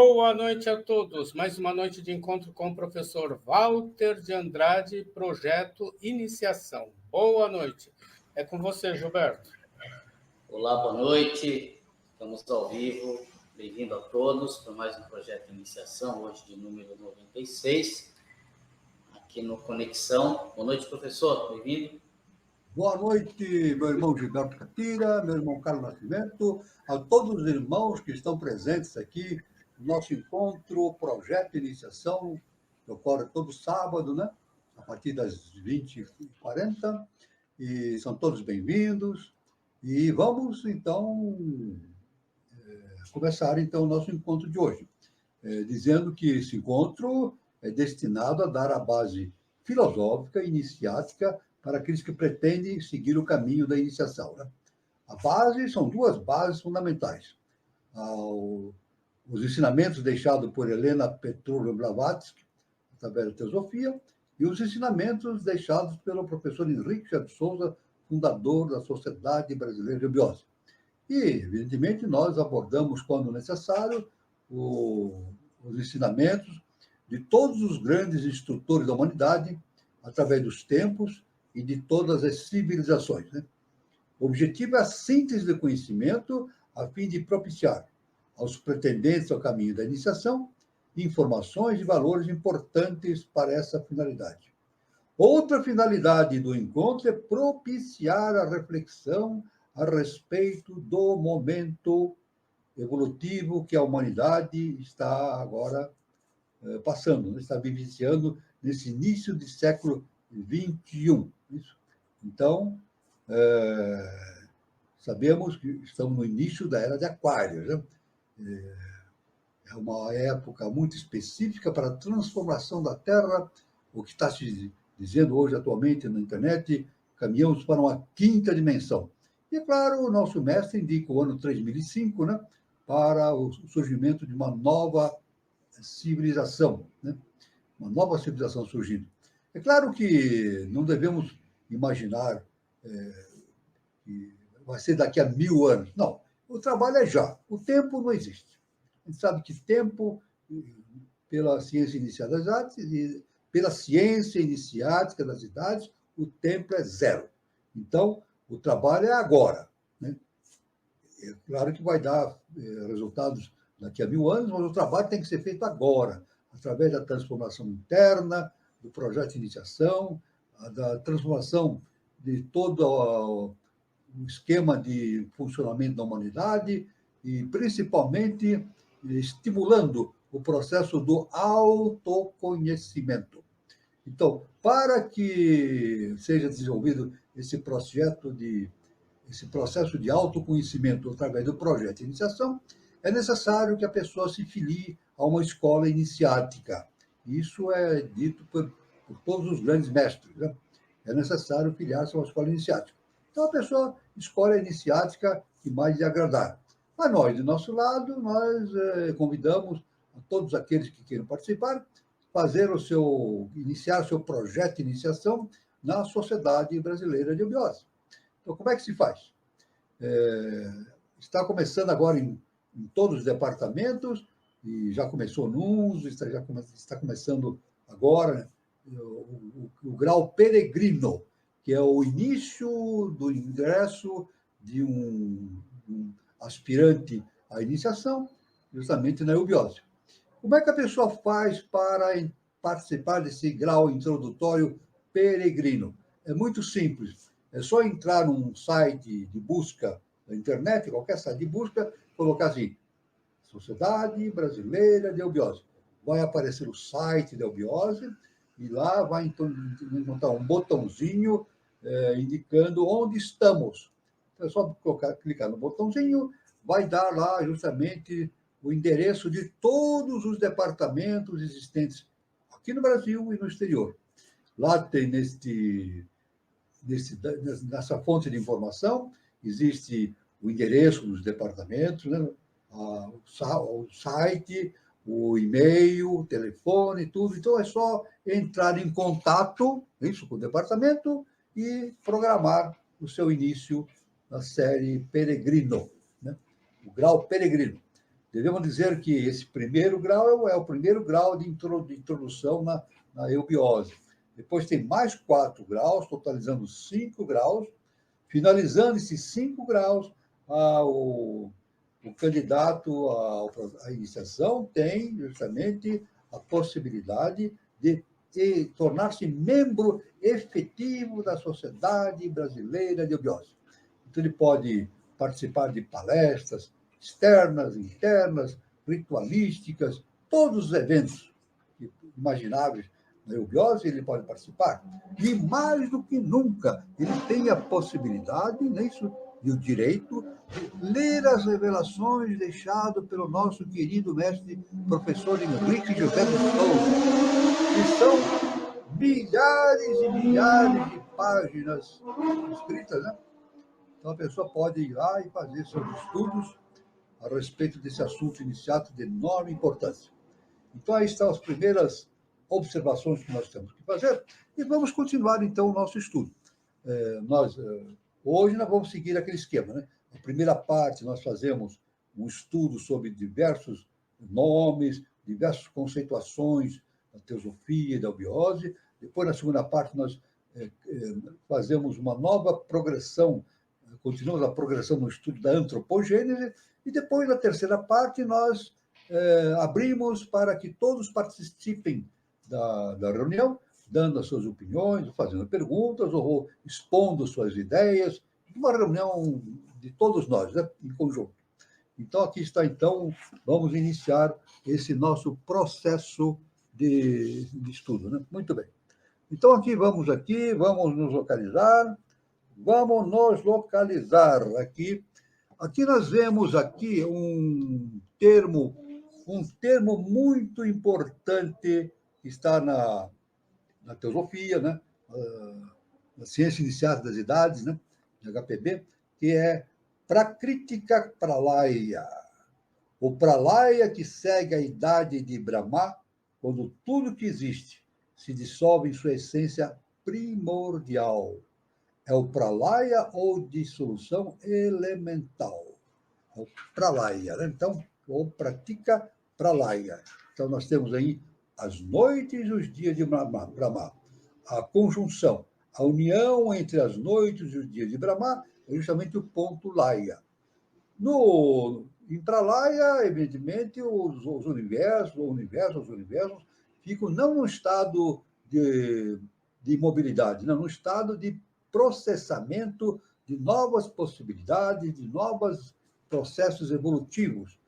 Boa noite a todos. Mais uma noite de encontro com o professor Walter de Andrade, Projeto Iniciação. Boa noite. É com você, Gilberto. Olá, boa noite. Estamos ao vivo. Bem-vindo a todos para mais um Projeto Iniciação, hoje de número 96, aqui no Conexão. Boa noite, professor. Bem-vindo. Boa noite, meu irmão Gilberto Catira, meu irmão Carlos Nascimento, a todos os irmãos que estão presentes aqui no nosso encontro, Projeto Iniciação, que ocorre todo sábado, né? A partir das 20h40, e são todos bem-vindos. E vamos, então, começar, então, o nosso encontro de hoje, dizendo que esse encontro é destinado a dar a base filosófica, iniciática, para aqueles que pretendem seguir o caminho da iniciação. Né? A base são duas bases fundamentais. Os ensinamentos deixados por Helena Petrovna Blavatsky, através da teosofia, e os ensinamentos deixados pelo professor Henrique de Souza, fundador da Sociedade Brasileira de Biose. E, evidentemente, nós abordamos, quando necessário, os ensinamentos de todos os grandes instrutores da humanidade, através dos tempos e de todas as civilizações. Né? O objetivo é a síntese do conhecimento a fim de propiciar aos pretendentes ao caminho da iniciação informações e valores importantes para essa finalidade. Outra finalidade do encontro é propiciar a reflexão a respeito do momento evolutivo que a humanidade está agora passando, está vivenciando nesse início de século XXI. Então, sabemos que estamos no início da Era de Aquário. Né? É uma época muito específica para a transformação da Terra, o que está se dizendo hoje, atualmente, na internet, caminhamos para uma quinta dimensão. E, é claro, o nosso mestre indica o ano 3005, né, para o surgimento de uma nova civilização, né? Uma nova civilização surgindo. É claro que não devemos imaginar que vai ser daqui a 1000 anos. Não, o trabalho é já. O tempo não existe. A gente sabe que tempo, pela ciência iniciática das artes e pela ciência iniciática das idades, o tempo é zero. Então, o trabalho é agora. Né? É claro que vai dar resultados daqui a 1000 anos, mas o trabalho tem que ser feito agora, através da transformação interna, do projeto de iniciação, da transformação de todo o esquema de funcionamento da humanidade e, principalmente, estimulando o processo do autoconhecimento. Então, para que seja desenvolvido esse processo de autoconhecimento através do projeto de iniciação, é necessário que a pessoa se filie a uma escola iniciática. Isso é dito por todos os grandes mestres. Né? É necessário filiar-se a uma escola iniciática. Então, a pessoa escolhe a iniciática que mais lhe agradar. Mas nós, do nosso lado, nós convidamos a todos aqueles que queiram participar, iniciar o seu projeto de iniciação na Sociedade Brasileira de Biose. Então, como é que se faz? Está começando agora em todos os departamentos, e já começou nos, está começando agora, né, o grau peregrino, que é o início do ingresso de um aspirante à iniciação, justamente na eubiose. Como é que a pessoa faz para participar desse grau introdutório peregrino? É muito simples. É só entrar num site de busca na internet, qualquer site de busca, colocar assim, Sociedade Brasileira de Eubiose. Vai aparecer o site da eubiose e lá vai encontrar um botãozinho indicando onde estamos. Então, é só clicar no botãozinho, vai dar lá justamente o endereço de todos os departamentos existentes aqui no Brasil e no exterior. Lá tem nessa fonte de informação, existe o endereço dos departamentos, né? O site, o e-mail, o telefone, tudo. Então, é só entrar em contato com o departamento e programar o seu início na série Peregrino, né? O grau Peregrino. devemos dizer que esse primeiro grau é o primeiro grau de introdução na eubiose. Depois tem mais 4 graus, totalizando 5 graus. Finalizando esses 5 graus, o candidato à iniciação tem justamente a possibilidade de tornar-se membro efetivo da Sociedade Brasileira de Eubiose. Então, ele pode participar de palestras externas, internas, ritualísticas, todos os eventos imagináveis da eubiose, ele pode participar. E, mais do que nunca, ele tem a possibilidade, isso, e o direito, de ler as revelações deixadas pelo nosso querido mestre, professor Henrique Gilberto Souza, que são milhares e milhares de páginas escritas, né? Então, a pessoa pode ir lá e fazer seus estudos a respeito desse assunto iniciado de enorme importância. Então, aí estão as primeiras observações que nós temos que fazer e vamos continuar, então, o nosso estudo. Hoje nós vamos seguir aquele esquema, né? Na primeira parte, nós fazemos um estudo sobre diversos nomes, diversas conceituações da teosofia e da eubiose. Depois, na segunda parte, nós fazemos uma nova progressão, continuamos a progressão no estudo da antropogênese, e depois, na terceira parte, nós abrimos para que todos participem da reunião, dando as suas opiniões, fazendo perguntas ou expondo suas ideias, uma reunião de todos nós, né, em conjunto. Então, aqui está, então, vamos iniciar esse nosso processo de estudo, né? Muito bem. Então, vamos nos localizar. Aqui nós vemos aqui um termo muito importante que está na teosofia, né? Na ciência iniciada das idades, né? De HPB, que é Prakritika Pralaya. O Pralaya que segue a idade de Brahma, quando tudo que existe se dissolve em sua essência primordial. É o Pralaya ou dissolução elemental. É o Pralaya, né? Então, ou Pratika Pralaya. Então, nós temos aí as noites e os dias de Brahma. A conjunção, a união entre as noites e os dias de Brahma é justamente o ponto Laya. Em Pralaya, evidentemente, os universos ficam não num estado de imobilidade, não, num estado de processamento de novas possibilidades, de novos processos evolutivos,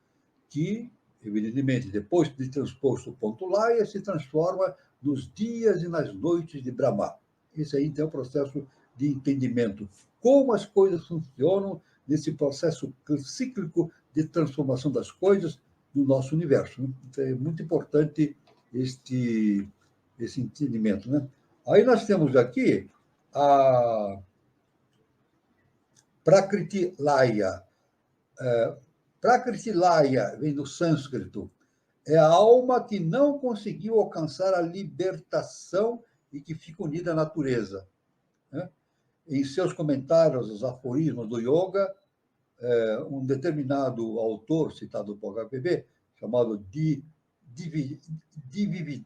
que, evidentemente, depois de transposto o ponto Laya, se transforma nos dias e nas noites de Brahma. Esse aí, então, é o processo de entendimento. Como as coisas funcionam nesse processo cíclico de transformação das coisas no nosso universo, né? Então, é muito importante esse entendimento, né? Aí nós temos aqui a Prakriti Laya. Prakriti Laya vem do sânscrito. É a alma que não conseguiu alcançar a libertação e que fica unida à natureza, né? Em seus comentários aos aforismos do yoga, um determinado autor, citado por HPB, chamado Divivedi,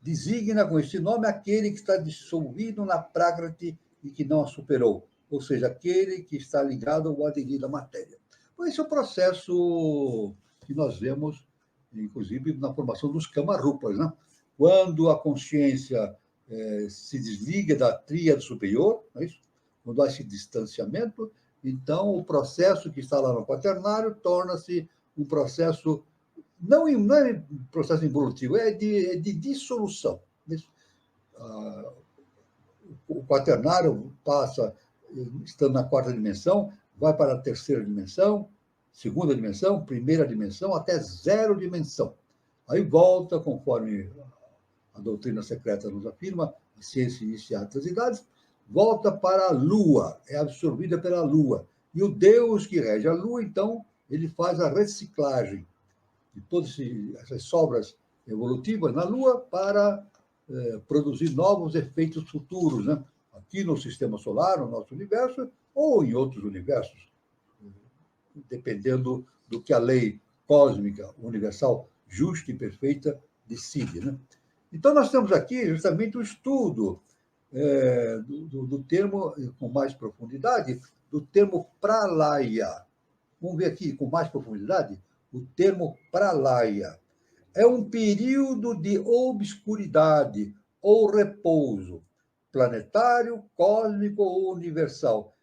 designa com este nome aquele que está dissolvido na Prakriti e que não a superou, ou seja, aquele que está ligado ou aderido à matéria. Então, esse é o processo que nós vemos, inclusive, na formação dos Kamarupas, né? Quando a consciência se desliga da tríade superior, não é isso? Quando há esse distanciamento, então o processo que está lá no quaternário torna-se um processo, não é processo evolutivo, é de dissolução. O quaternário passa, estando na quarta dimensão, vai para a terceira dimensão, segunda dimensão, primeira dimensão, até zero dimensão. Aí volta, conforme a doutrina secreta nos afirma, a ciência iniciada das idades, volta para a Lua, é absorvida pela Lua. E o Deus que rege a Lua, então, ele faz a reciclagem de todas essas sobras evolutivas na Lua para produzir novos efeitos futuros, né? Aqui no Sistema Solar, no nosso universo, ou em outros universos dependendo do que a lei cósmica, universal, justa e perfeita decide. Né? Então, nós temos aqui justamente o estudo do termo, com mais profundidade, do termo pralaya. Vamos ver aqui com mais profundidade o termo pralaya. É um período de obscuridade ou repouso, planetário, cósmico ou universal,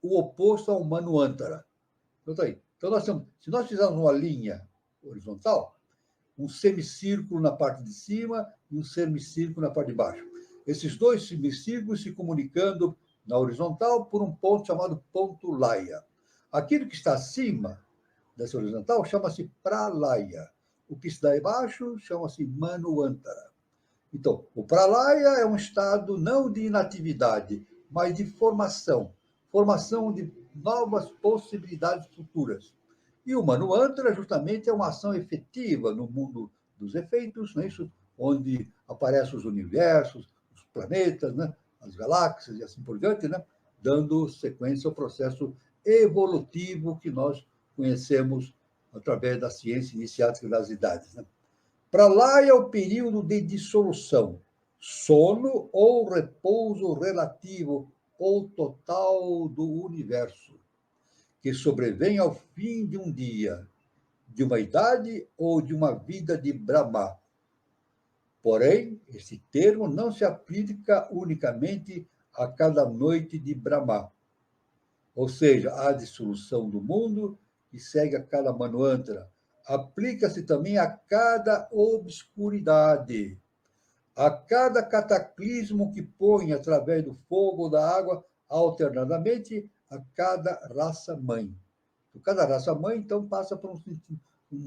o oposto ao Manvantara. Então, tá aí. Então, se nós fizermos uma linha horizontal, um semicírculo na parte de cima e um semicírculo na parte de baixo. Esses dois semicírculos se comunicando na horizontal por um ponto chamado ponto Laya. Aquilo que está acima dessa horizontal chama-se Pralaya. O que está embaixo chama-se Manvantara. Então, o Pralaya é um estado não de inatividade, mas de formação de novas possibilidades futuras. E o Manvantara, justamente, é uma ação efetiva no mundo dos efeitos, não é isso? Onde aparecem os universos, os planetas, né? As galáxias e assim por diante, né? Dando sequência ao processo evolutivo que nós conhecemos através da ciência iniciática das idades. Né? Pralaya é o período de dissolução, sono ou repouso relativo ou total do universo, que sobrevém ao fim de um dia, de uma idade ou de uma vida de Brahma. Porém, esse termo não se aplica unicamente a cada noite de Brahma, ou seja, a dissolução do mundo que segue a cada Manvantara. Aplica-se também a cada obscuridade, a cada cataclismo que põe através do fogo ou da água, alternadamente, a cada raça-mãe. Cada raça-mãe, então, passa por um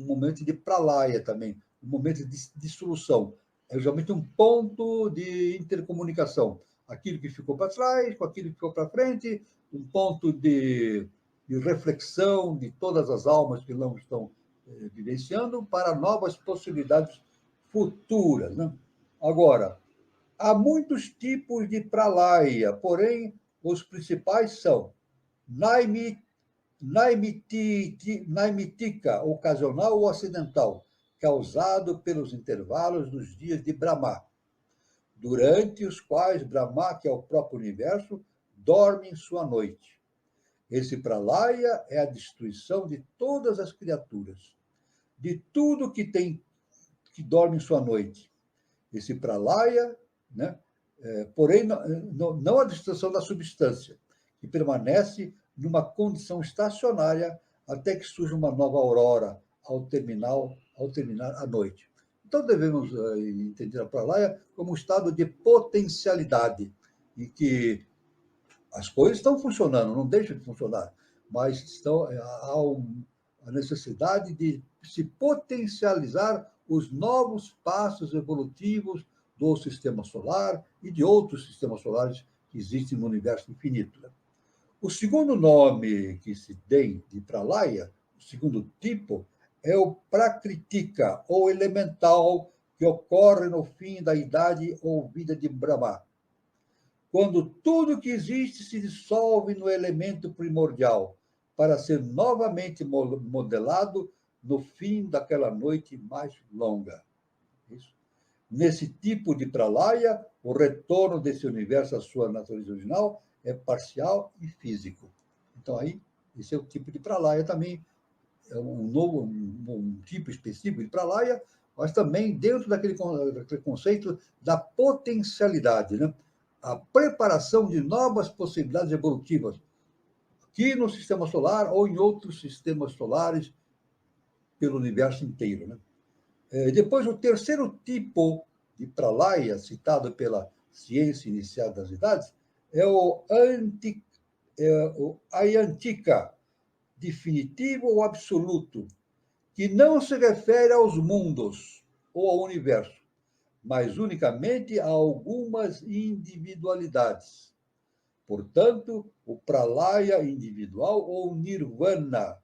momento de pralaya também, um momento de dissolução. É geralmente um ponto de intercomunicação. Aquilo que ficou para trás, com aquilo que ficou para frente, um ponto de reflexão de todas as almas que não estão vivenciando para novas possibilidades futuras. Né? Agora, há muitos tipos de pralaya, porém, os principais são naimitika, ocasional ou acidental, causado pelos intervalos dos dias de Brahma, durante os quais Brahma, que é o próprio universo, dorme em sua noite. Esse pralaya é a destruição de todas as criaturas, de tudo que dorme em sua noite. Esse pralaya, né? Porém, não a destruição da substância, que permanece numa condição estacionária até que surja uma nova aurora ao terminar a noite. Então, devemos entender a pralaya como um estado de potencialidade, em que as coisas estão funcionando, não deixam de funcionar, mas há a necessidade de se potencializar os novos passos evolutivos do sistema solar e de outros sistemas solares que existem no universo infinito. O segundo nome que se tem de pralaya, o segundo tipo, é o prakritika, ou elemental, que ocorre no fim da idade ou vida de Brahma, quando tudo que existe se dissolve no elemento primordial, para ser novamente modelado no fim daquela noite mais longa. Isso. Nesse tipo de pralaya, o retorno desse universo à sua natureza original é parcial e físico. Então, aí, esse é o tipo de pralaya também, é um tipo específico de pralaya, mas também dentro daquele conceito da potencialidade, né? A preparação de novas possibilidades evolutivas, aqui no sistema solar ou em outros sistemas solares pelo universo inteiro. Né? Depois, o terceiro tipo de pralaya, citado pela ciência iniciada das idades, é o ayantika, definitivo ou absoluto, que não se refere aos mundos ou ao universo, mas unicamente a algumas individualidades. Portanto, o pralaya individual ou nirvana,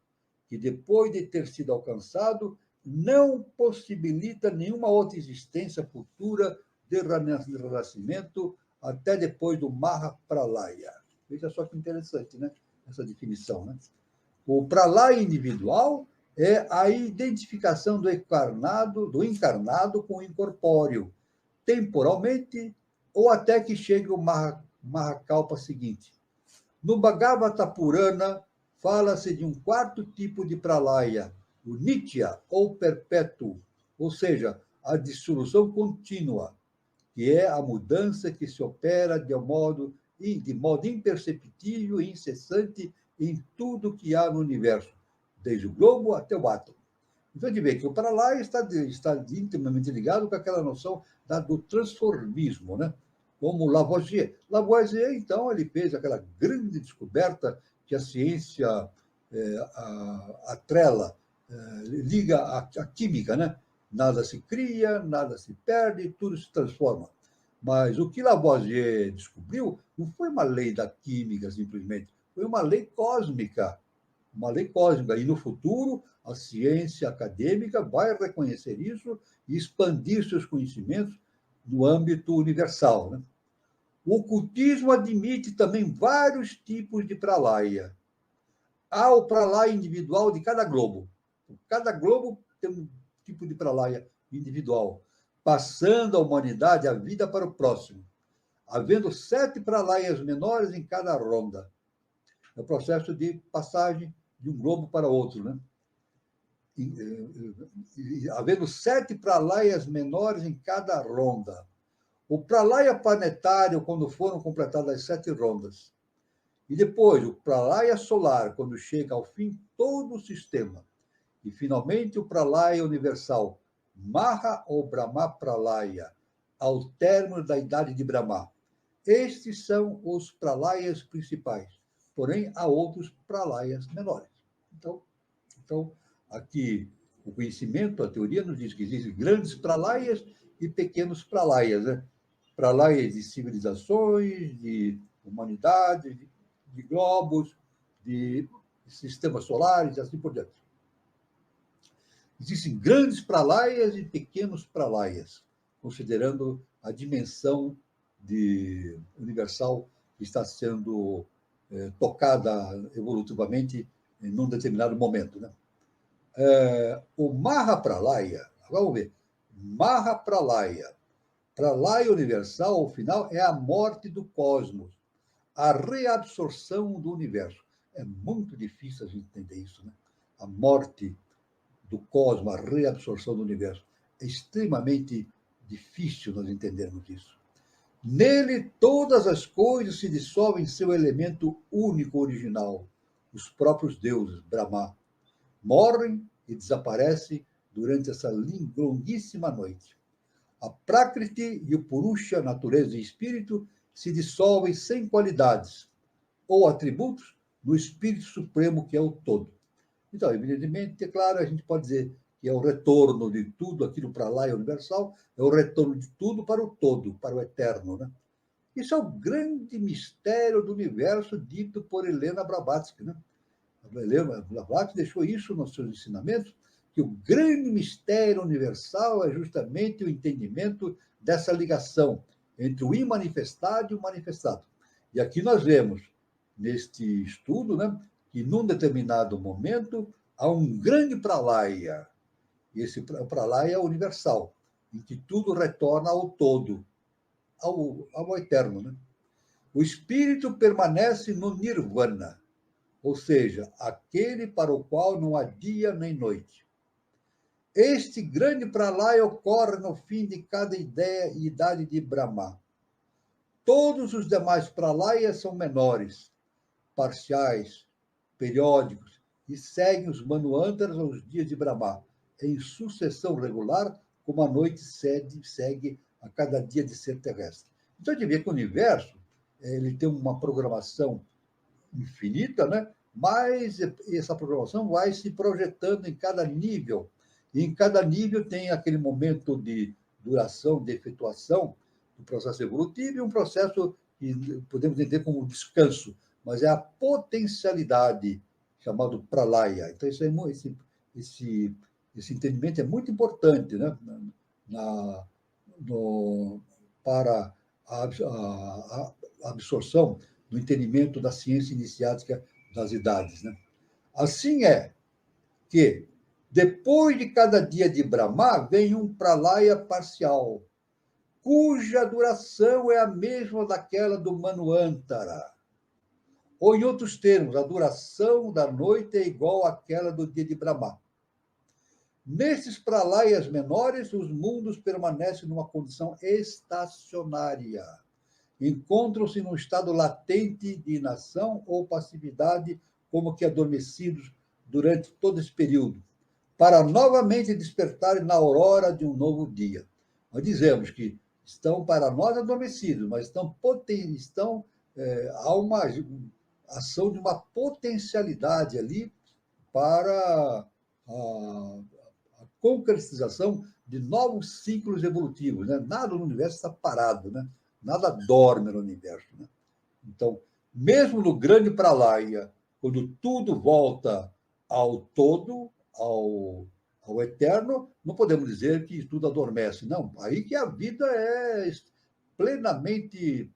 que depois de ter sido alcançado, não possibilita nenhuma outra existência futura de renascimento até depois do Mahapralaya. Veja só que interessante, né? Essa definição. Né? O pralaya individual é a identificação do encarnado com o incorpóreo, temporalmente ou até que chegue o Mahakalpa seguinte. No Bhagavata Purana, fala-se de um quarto tipo de pralaya, o Nitya, ou perpétuo, ou seja, a dissolução contínua, que é a mudança que se opera de modo imperceptível e incessante em tudo que há no universo, desde o globo até o átomo. Então, a gente vê que o pralaya está intimamente ligado com aquela noção do transformismo, né? Como Lavoisier. Lavoisier, então, ele fez aquela grande descoberta que a ciência atrela, liga à química, né? Nada se cria, nada se perde, tudo se transforma. Mas o que Lavoisier descobriu não foi uma lei da química, simplesmente, foi uma lei cósmica. Uma lei cósmica. E no futuro, a ciência acadêmica vai reconhecer isso e expandir seus conhecimentos no âmbito universal, né? O ocultismo admite também vários tipos de pralaya. Há o pralaya individual de cada globo. Cada globo tem um tipo de pralaya individual, passando a humanidade a vida para o próximo, havendo 7 pralayas menores em cada ronda. É o processo de passagem de um globo para outro, né? Havendo 7 pralayas menores em cada ronda. O pralaya planetário, quando foram completadas as 7 rondas. E depois, o pralaya solar, quando chega ao fim todo o sistema. E, finalmente, o pralaya universal, Maha ou Brahma Pralaya, ao término da idade de Brahma. Estes são os pralayas principais. Porém, há outros pralayas menores. Então, aqui, o conhecimento, a teoria nos diz que existem grandes pralayas e pequenos pralayas, né? Pralayas de civilizações, de humanidade, de globos, de sistemas solares e assim por diante. Existem grandes pralayas e pequenos pralayas, considerando a dimensão universal que está sendo tocada evolutivamente em um determinado momento, né? O Mahapralaya, vamos ver, Mahapralaya, Pralaya universal, ao final, é a morte do cosmos, a reabsorção do universo. É muito difícil a gente entender isso, né? A morte do cosmos, a reabsorção do universo. É extremamente difícil nós entendermos isso. Nele, todas as coisas se dissolvem em seu elemento único original, os próprios deuses, Brahma. Morrem e desaparecem durante essa longuíssima noite. A Prakriti e o Purusha, natureza e espírito, se dissolvem sem qualidades ou atributos no espírito supremo que é o todo. Então, evidentemente, é claro, a gente pode dizer que é o retorno de tudo aquilo para lá, é universal, é o retorno de tudo para o todo, para o eterno, né? Isso é o grande mistério do universo dito por Helena Blavatsky, né? A Helena Blavatsky deixou isso nos seus ensinamentos, que o grande mistério universal é justamente o entendimento dessa ligação entre o imanifestado e o manifestado. E aqui nós vemos, neste estudo, né, que num determinado momento há um grande pralaya, e esse pralaya é universal, em que tudo retorna ao todo, ao eterno, né? O espírito permanece no nirvana, ou seja, aquele para o qual não há dia nem noite. Este grande pralaya ocorre no fim de cada ideia e idade de Brahma. Todos os demais pralayas são menores, parciais, periódicos, e seguem os manuantras aos dias de Brahma, em sucessão regular, como a noite segue a cada dia de ser terrestre. Então, a gente vê que o universo ele tem uma programação infinita, né? Mas essa programação vai se projetando em cada nível. E em cada nível tem aquele momento de duração, de efetuação do processo evolutivo e um processo que podemos entender como descanso, mas é a potencialidade chamado pralaya. Então, esse entendimento é muito importante, né? Para a absorção do entendimento da ciência iniciática das idades, né? Assim é que, depois de cada dia de Brahma, vem um pralaya parcial, cuja duração é a mesma daquela do Manvantara. Ou, em outros termos, a duração da noite é igual àquela do dia de Brahma. Nesses pralayas menores, os mundos permanecem numa condição estacionária. Encontram-se num estado latente de inação ou passividade, como que adormecidos durante todo esse período, para novamente despertarem na aurora de um novo dia. Nós dizemos que estão para nós adormecidos, mas há uma ação de uma potencialidade ali para a concretização de novos ciclos evolutivos. Né? Nada no universo está parado, né? Nada dorme no universo. Né? Então, mesmo no grande pralaya, quando tudo volta ao todo, ao eterno, não podemos dizer que tudo adormece. Não, aí que a vida é plenamente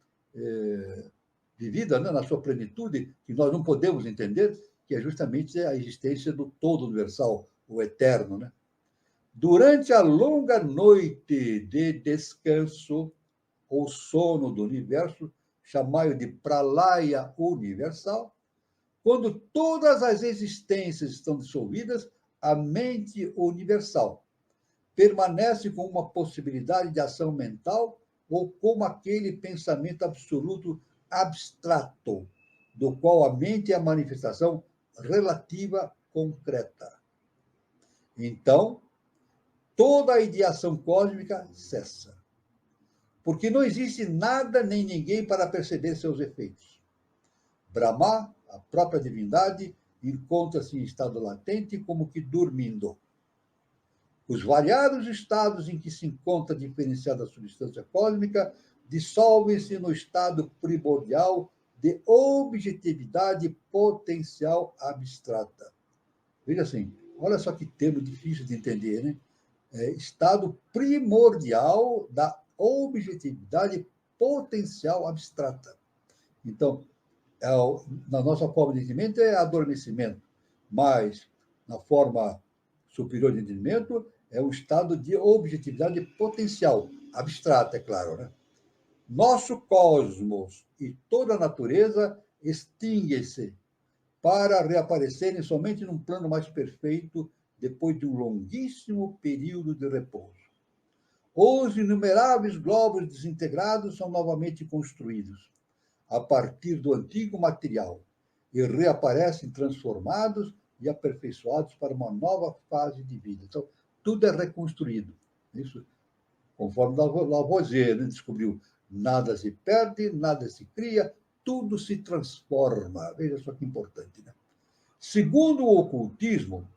vivida, né, na sua plenitude, que nós não podemos entender, que é justamente a existência do todo universal, o eterno. Né? Durante a longa noite de descanso, ou sono do universo, chamado de pralaya universal, quando todas as existências estão dissolvidas, a mente universal permanece com uma possibilidade de ação mental ou como aquele pensamento absoluto abstrato, do qual a mente é a manifestação relativa concreta. Então, toda a ideação cósmica cessa, porque não existe nada nem ninguém para perceber seus efeitos. Brahma, a própria divindade, encontra-se em estado latente, como que dormindo. Os variados estados em que se encontra diferenciada a substância cósmica dissolvem-se no estado primordial de objetividade potencial abstrata. Veja assim, olha só que termo difícil de entender, né? Estado primordial da objetividade potencial abstrata. Então, na nossa forma de entendimento é adormecimento, mas na forma superior de entendimento é um estado de objetividade potencial, abstrata, é claro. Né? Nosso cosmos e toda a natureza extinguem-se para reaparecerem somente num plano mais perfeito depois de um longuíssimo período de repouso. Os inumeráveis globos desintegrados são novamente construídos a partir do antigo material e reaparecem transformados e aperfeiçoados para uma nova fase de vida. Então, tudo é reconstruído. Isso, conforme Lavoisier, né, descobriu, nada se perde, nada se cria, tudo se transforma. Veja só que importante. Né? Segundo o ocultismo,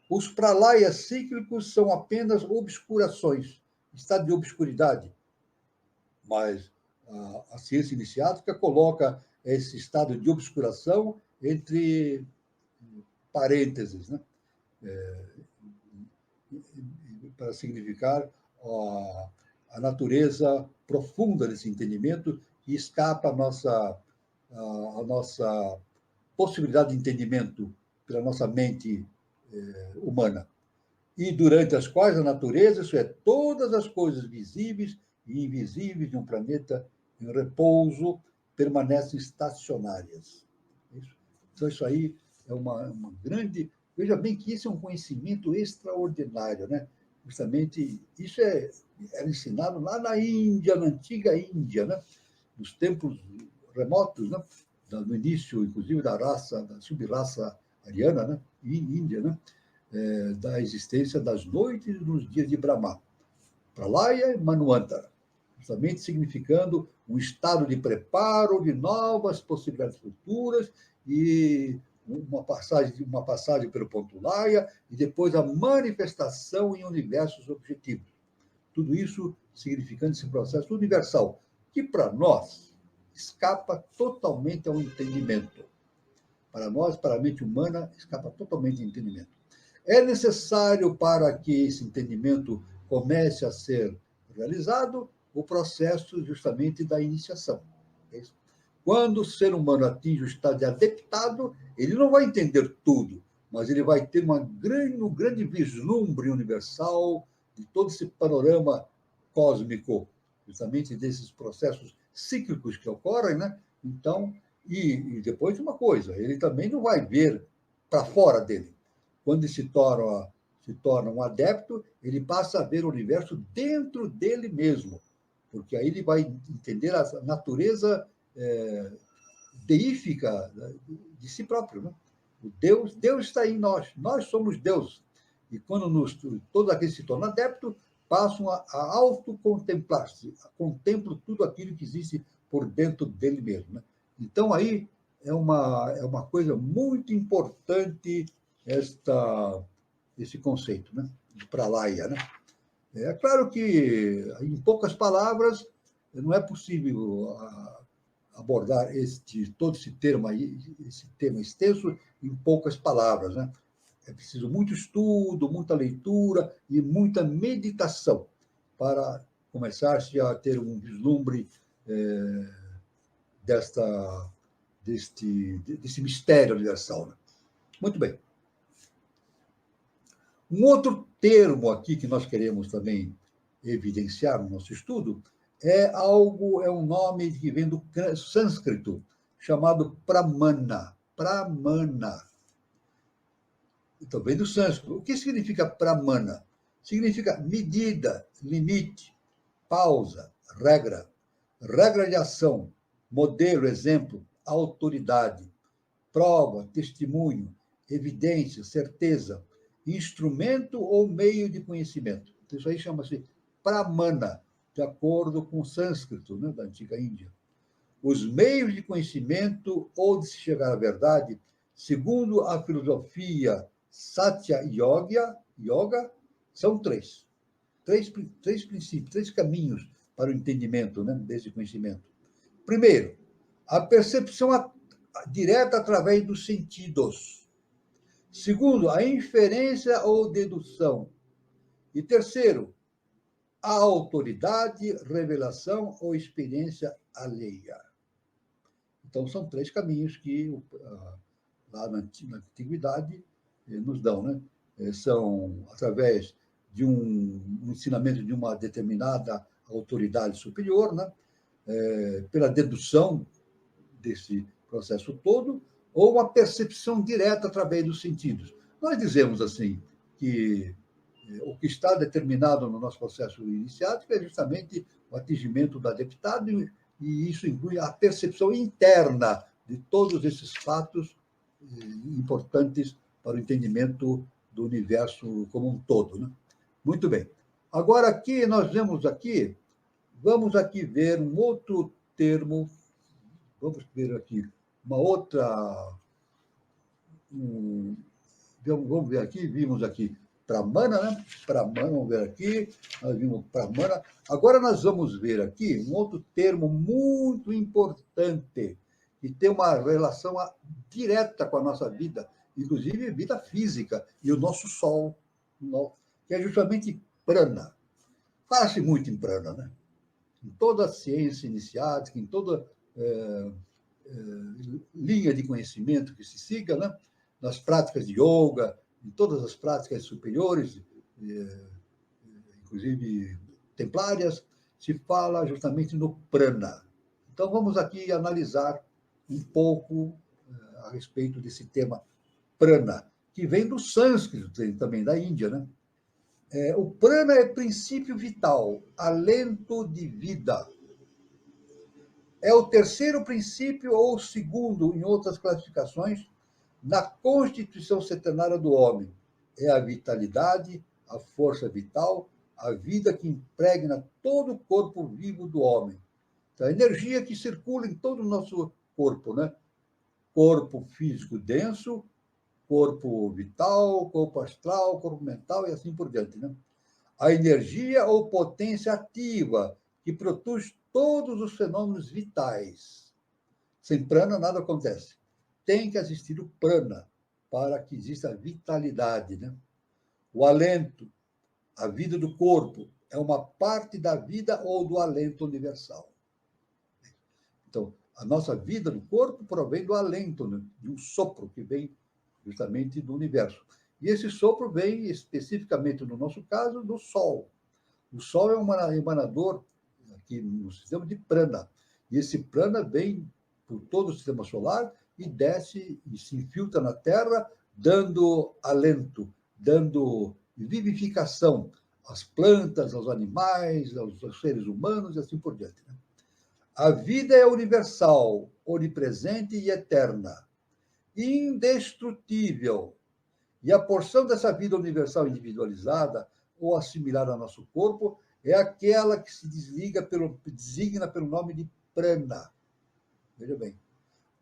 os pralayas cíclicos são apenas obscurações, estado de obscuridade. Mas a ciência iniciática coloca esse estado de obscuração entre parênteses, né? Para significar a natureza profunda desse entendimento que escapa a nossa possibilidade de entendimento pela nossa mente humana. E durante as quais a natureza, isso é, todas as coisas visíveis e invisíveis de um planeta em repouso, permanecem estacionárias. Então, isso aí é uma grande... Veja bem que isso é um conhecimento extraordinário, né? Justamente, isso era ensinado lá na Índia, na antiga Índia, né? Nos tempos remotos, né? No início, inclusive, da sub-raça ariana, né? Índia, né? Da existência das noites e dos dias de Brahma. Pralaya e Manvantara, justamente significando um estado de preparo de novas possibilidades futuras e uma passagem pelo ponto Laya e depois a manifestação em universos objetivos. Tudo isso significando esse processo universal, que para nós escapa totalmente ao entendimento. Para nós, para a mente humana, escapa totalmente ao entendimento. É necessário, para que esse entendimento comece a ser realizado, o processo justamente da iniciação. Quando o ser humano atinge o estado de adeptado, ele não vai entender tudo, mas ele vai ter um grande vislumbre universal de todo esse panorama cósmico, justamente desses processos cíclicos que ocorrem, né? Então, e depois uma coisa, ele também não vai ver para fora dele. Quando ele se torna um adepto, ele passa a ver o universo dentro dele mesmo, porque aí ele vai entender a natureza deífica de si próprio, né? O Deus está em nós somos Deus. E quando todos aqueles que se tornam adeptos passam a autocontemplar-se, contemplam tudo aquilo que existe por dentro dele mesmo, né? Então, aí é uma coisa muito importante esse conceito, né? De pralaya, né? É claro que, em poucas palavras, não é possível abordar todo esse tema aí, esse tema extenso, em poucas palavras, né? É preciso muito estudo, muita leitura e muita meditação para começar-se a ter um vislumbre desse mistério universal, né? Muito bem. Um outro termo aqui que nós queremos também evidenciar no nosso estudo é um nome que vem do sânscrito, chamado Pramana. Pramana. Então, vem do sânscrito. O que significa Pramana? Significa medida, limite, pausa, regra, regra de ação, modelo, exemplo, autoridade, prova, testemunho, evidência, certeza, instrumento ou meio de conhecimento. Então, isso aí chama-se Pramana, de acordo com o sânscrito, né, da antiga Índia. Os meios de conhecimento ou de se chegar à verdade, segundo a filosofia Satya Yoga, são três. Três princípios, três caminhos para o entendimento, né, desse conhecimento. Primeiro, a percepção direta através dos sentidos. Segundo, a inferência ou dedução. E terceiro, a autoridade, revelação ou experiência alheia. Então, são três caminhos que, lá na antiguidade, nos dão, né? São através de um ensinamento de uma determinada autoridade superior, né? Pela dedução desse processo todo, ou uma percepção direta através dos sentidos. Nós dizemos assim que o que está determinado no nosso processo iniciático é justamente o atingimento do adeptado, e isso inclui a percepção interna de todos esses fatos importantes para o entendimento do universo como um todo, né? Muito bem. Agora, aqui, vamos aqui ver um outro termo, vamos ver aqui uma outra... vamos ver aqui, vimos aqui Pramana, né? Pramana, vamos ver aqui, nós vimos Pramana. Agora nós vamos ver aqui um outro termo muito importante, que tem uma relação direta com a nossa vida, inclusive vida física, e o nosso Sol, que é justamente prana. Fala-se muito em prana, né? Em toda a ciência iniciática, em toda linha de conhecimento que se siga, né? Nas práticas de yoga, em todas as práticas superiores, inclusive templárias, se fala justamente no prana. Então, vamos aqui analisar um pouco a respeito desse tema prana, que vem do sânscrito, também da Índia, né? O prana é princípio vital, alento de vida. É o terceiro princípio ou o segundo, em outras classificações, na constituição centenária do homem. É a vitalidade, a força vital, a vida que impregna todo o corpo vivo do homem. Então, a energia que circula em todo o nosso corpo, né? Corpo físico denso, corpo vital, corpo astral, corpo mental e assim por diante, né? A energia ou potência ativa que produz todos os fenômenos vitais. Sem prana, nada acontece. Tem que existir o prana para que exista a vitalidade, né? O alento, a vida do corpo, é uma parte da vida ou do alento universal. Então, a nossa vida no corpo provém do alento, né? De um sopro que vem justamente do universo. E esse sopro vem especificamente, no nosso caso, do Sol. O Sol é um emanador aqui no sistema de prana. E esse prana vem por todo o sistema solar e desce e se infiltra na Terra, dando alento, dando vivificação às plantas, aos animais, aos seres humanos e assim por diante. A vida é universal, onipresente e eterna, indestrutível. E a porção dessa vida universal individualizada ou assimilada ao nosso corpo é aquela que se designa pelo nome de prana. Veja bem.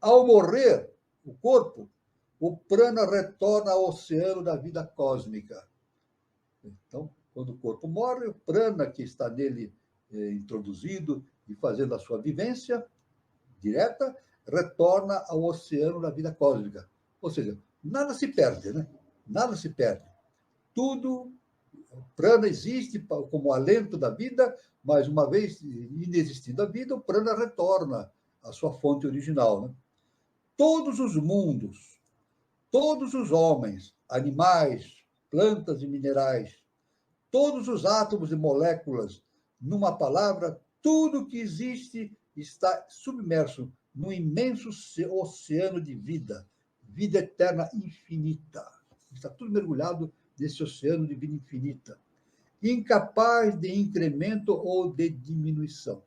Ao morrer o corpo, o prana retorna ao oceano da vida cósmica. Então, quando o corpo morre, o prana que está nele introduzido e fazendo a sua vivência direta, retorna ao oceano da vida cósmica. Ou seja, nada se perde, né? Nada se perde. Tudo, o prana existe como alento da vida, mas uma vez inexistindo a vida, o prana retorna à sua fonte original, né? Todos os mundos, todos os homens, animais, plantas e minerais, todos os átomos e moléculas, numa palavra, tudo que existe está submerso num imenso oceano de vida, vida eterna infinita. Está tudo mergulhado nesse oceano de vida infinita, incapaz de incremento ou de diminuição.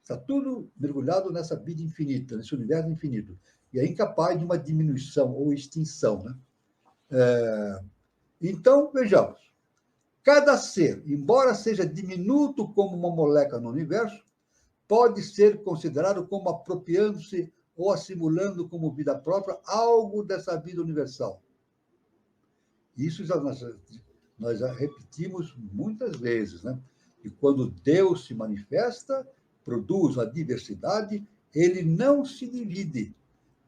Está tudo mergulhado nessa vida infinita, nesse universo infinito, e é incapaz de uma diminuição ou extinção, né? Então, vejamos. Cada ser, embora seja diminuto como uma molécula no universo, pode ser considerado como apropriando-se ou assimilando como vida própria algo dessa vida universal. Isso nós já repetimos muitas vezes, né? E quando Deus se manifesta, produz a diversidade, ele não se divide.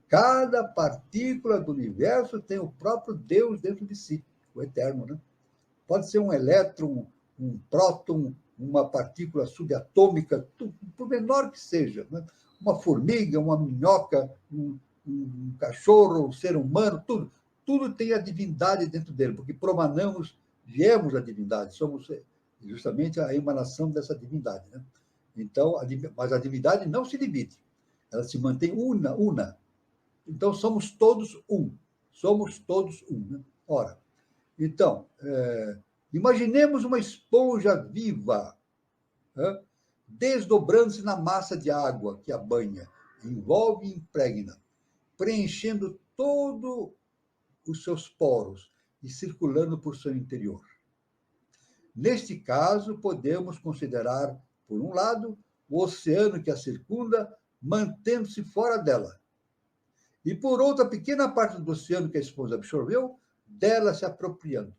Cada partícula do universo tem o próprio Deus dentro de si, o eterno, né? Pode ser um elétron, um próton, uma partícula subatômica, por menor que seja, né? Uma formiga, uma minhoca, um cachorro, um ser humano, tudo tem a divindade dentro dele, porque viemos da divindade, somos justamente a emanação dessa divindade, né? Então, mas a divindade não se divide, ela se mantém una. Então, somos todos um, né? Ora, então, imaginemos uma esponja viva, né, desdobrando-se na massa de água que a banha, envolve e impregna, preenchendo todos os seus poros e circulando por seu interior. Neste caso, podemos considerar, por um lado, o oceano que a circunda, mantendo-se fora dela, e por outra pequena parte do oceano que a esponja absorveu, dela se apropriando.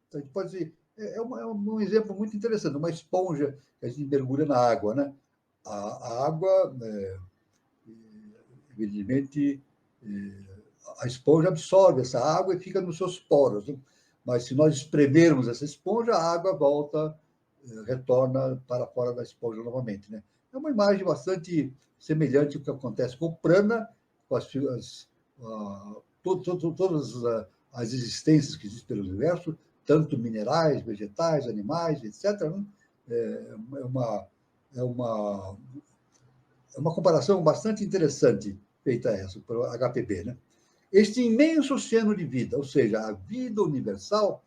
Então, a gente pode dizer, é um exemplo muito interessante, uma esponja que a gente mergulha na água, né? A água, evidentemente, a esponja absorve essa água e fica nos seus poros, né? Mas se nós espremermos essa esponja, a água volta, retorna para fora da esponja novamente, né? É uma imagem bastante semelhante ao que acontece com o prana, com todas as existências que existem pelo universo, tanto minerais, vegetais, animais, etc. Né? É uma comparação bastante interessante feita essa, pelo HPB, né? Este imenso oceano de vida, ou seja, a vida universal,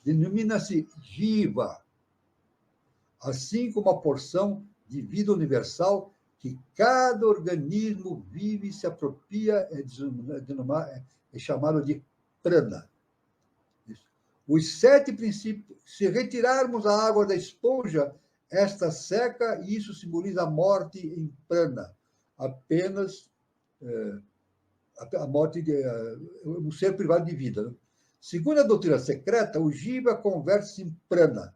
denomina-se Jiva, assim como a porção de vida universal que cada organismo vive e se apropria, é chamado de prana. Os 7 princípios, se retirarmos a água da esponja, esta seca, e isso simboliza a morte em prana, apenas a morte de um ser privado de vida, né? Segundo a doutrina secreta, o Jiva converte-se em prana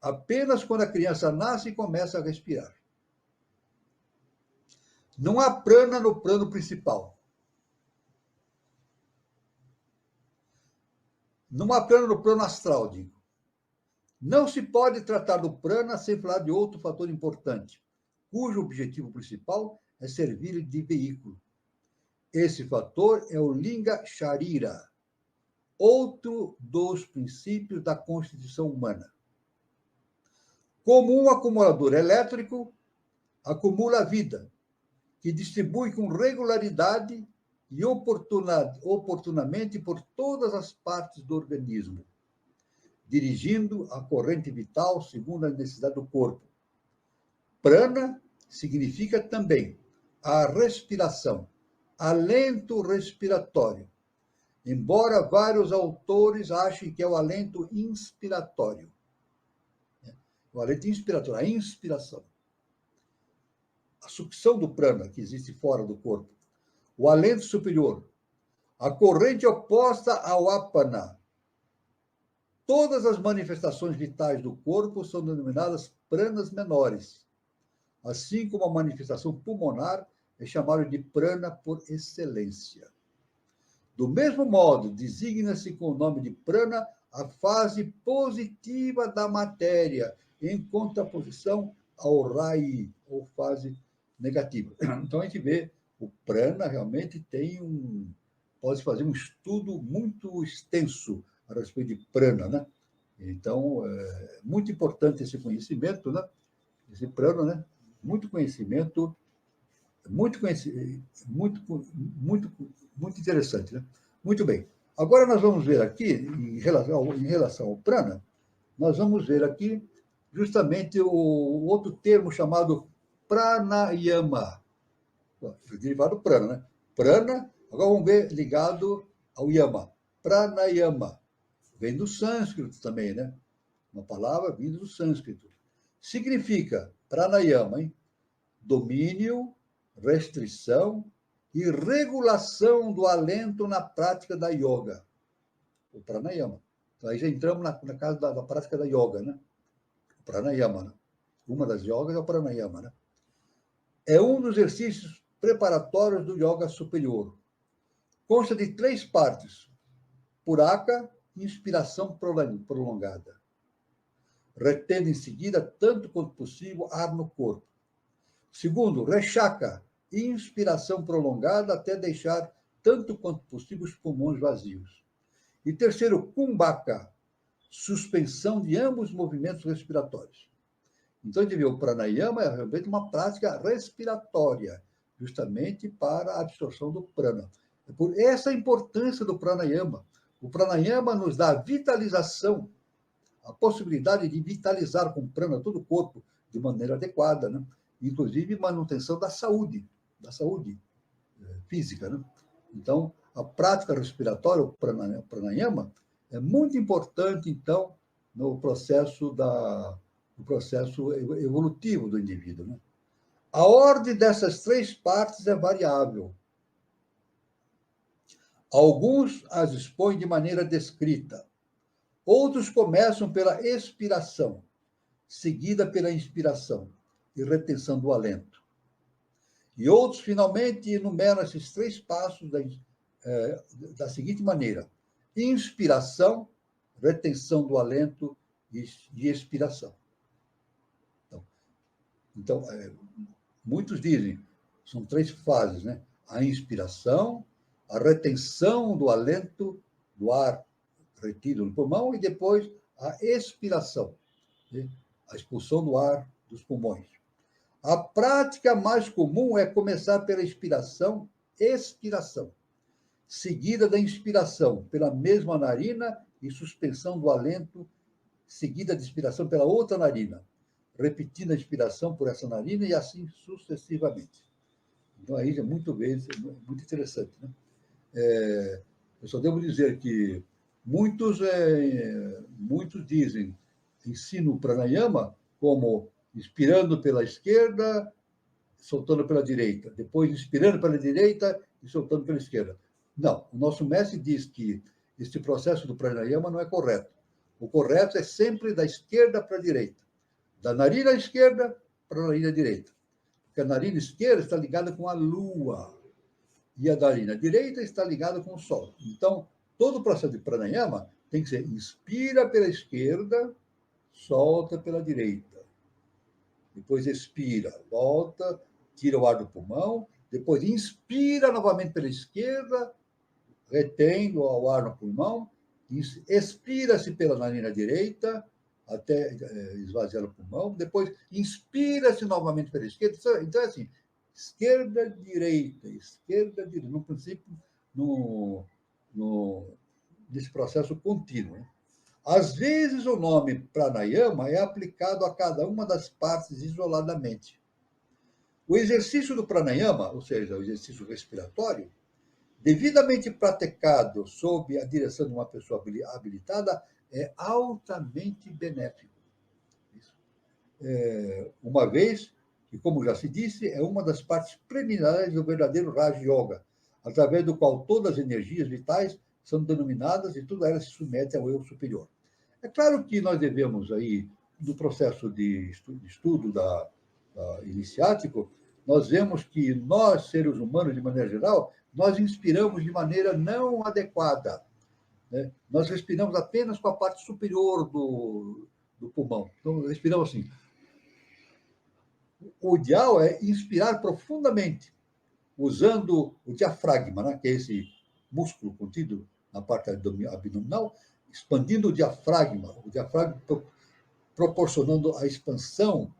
apenas quando a criança nasce e começa a respirar. Não há prana no plano principal. Não há prana no plano astral, digo. Não se pode tratar do prana sem falar de outro fator importante, cujo objetivo principal é servir de veículo. Esse fator é o Linga Sharira, outro dos princípios da constituição humana. Como um acumulador elétrico, acumula a vida, que distribui com regularidade e oportunamente por todas as partes do organismo, dirigindo a corrente vital segundo a necessidade do corpo. Prana significa também a respiração, alento respiratório, embora vários autores achem que é o alento inspiratório. O alento inspiratório, a inspiração. A sucção do prana, que existe fora do corpo. O alento superior. A corrente oposta ao apana. Todas as manifestações vitais do corpo são denominadas pranas menores. Assim como a manifestação pulmonar é chamada de prana por excelência. Do mesmo modo, designa-se com o nome de prana a fase positiva da matéria, em contraposição ao rai, ou fase negativa. Então, a gente vê, o prana realmente pode fazer um estudo muito extenso a respeito de prana, né? Então, é muito importante esse conhecimento, né? Esse prana, né? Muito conhecimento, muito interessante, né? Muito bem. Agora nós vamos ver aqui, em relação ao prana, nós vamos ver aqui justamente o outro termo chamado pranayama. Derivado do prana, né? Prana, agora vamos ver ligado ao yama. Pranayama. Vem do sânscrito também, né? Uma palavra vinda do sânscrito. Significa, pranayama, hein? Domínio, restrição e regulação do alento na prática da yoga. O pranayama. Então, aí já entramos na casa da prática da yoga, né? O pranayama, né? Uma das yogas é o pranayama, né? É um dos exercícios preparatórios do yoga superior. Consta de 3 partes. Puraka, inspiração prolongada. Retendo em seguida, tanto quanto possível, ar no corpo. Segundo, rechaka, inspiração prolongada até deixar, tanto quanto possível, os pulmões vazios. E terceiro, kumbhaka, suspensão de ambos os movimentos respiratórios. Então, a gente vê, o pranayama é realmente uma prática respiratória, justamente para a absorção do prana. É por essa a importância do pranayama. O pranayama nos dá a vitalização, a possibilidade de vitalizar com prana todo o corpo de maneira adequada, né? Inclusive manutenção da saúde física, né? Então, a prática respiratória, o pranayama, é muito importante, então, no processo evolutivo do indivíduo, né? A ordem dessas 3 partes é variável. Alguns as expõem de maneira descrita. Outros começam pela expiração, seguida pela inspiração e retenção do alento. E outros, finalmente, enumeram esses 3 passos da seguinte maneira: inspiração, retenção do alento e expiração. Então, muitos dizem, são 3 fases, né? A inspiração, a retenção do alento, do ar retido no pulmão, e depois a expiração, né? A expulsão do ar dos pulmões. A prática mais comum é começar pela expiração, seguida da inspiração pela mesma narina e suspensão do alento, seguida da expiração pela outra narina, repetindo a inspiração por essa narina e assim sucessivamente. Então, aí é muito interessante, né? Eu só devo dizer que muitos dizem, ensinam o pranayama como inspirando pela esquerda, soltando pela direita, depois inspirando pela direita e soltando pela esquerda. Não, o nosso mestre diz que este processo do pranayama não é correto. O correto é sempre da esquerda para a direita, da narina esquerda para a narina direita. Porque a narina esquerda está ligada com a lua e a narina direita está ligada com o sol. Então, todo o processo de pranayama tem que ser inspira pela esquerda, solta pela direita. Depois expira, volta, tira o ar do pulmão Depois inspira novamente pela esquerda, retendo o ar no pulmão, expira-se pela narina direita, até esvaziar o pulmão, depois inspira-se novamente pela esquerda. Então, é assim, esquerda, direita, no princípio, nesse processo contínuo. Né? Às vezes, o nome pranayama é aplicado a cada uma das partes isoladamente. O exercício do pranayama, ou seja, o exercício respiratório, devidamente praticado sob a direção de uma pessoa habilitada, é altamente benéfico. Uma vez que, como já se disse, é uma das partes preliminares do verdadeiro Raja Yoga, através do qual todas as energias vitais são denominadas e todas elas se submetem ao eu superior. É claro que nós devemos, aí, no processo de estudo iniciático, nós vemos que nós, seres humanos, de maneira geral, nós inspiramos de maneira não adequada. Né? Nós respiramos apenas com a parte superior do pulmão. Então, respiramos assim. O ideal é inspirar profundamente, usando o diafragma, né? Que é esse músculo contido na parte abdominal, expandindo o diafragma proporcionando a expansão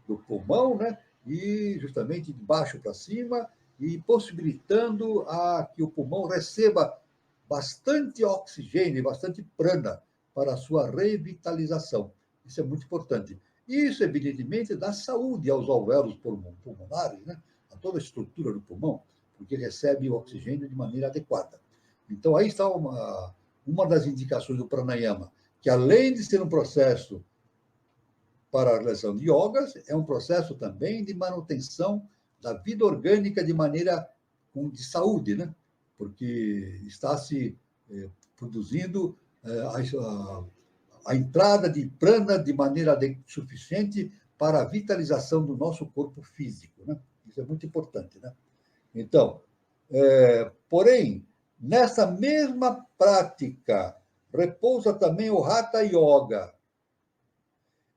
do pulmão, né? E justamente de baixo para cima, e possibilitando que o pulmão receba bastante oxigênio e bastante prana para a sua revitalização. Isso é muito importante. Isso, evidentemente, dá saúde aos alvéolos pulmonares, né? A toda a estrutura do pulmão, porque recebe o oxigênio de maneira adequada. Então, aí está uma das indicações do pranayama, que além de ser um processo para a realização de yogas, é um processo também de manutenção da vida orgânica de maneira de saúde, né? Porque está se produzindo a entrada de prana de maneira suficiente para a vitalização do nosso corpo físico, né? Isso é muito importante, né? Então, porém, nessa mesma prática repousa também o Hatha Yoga.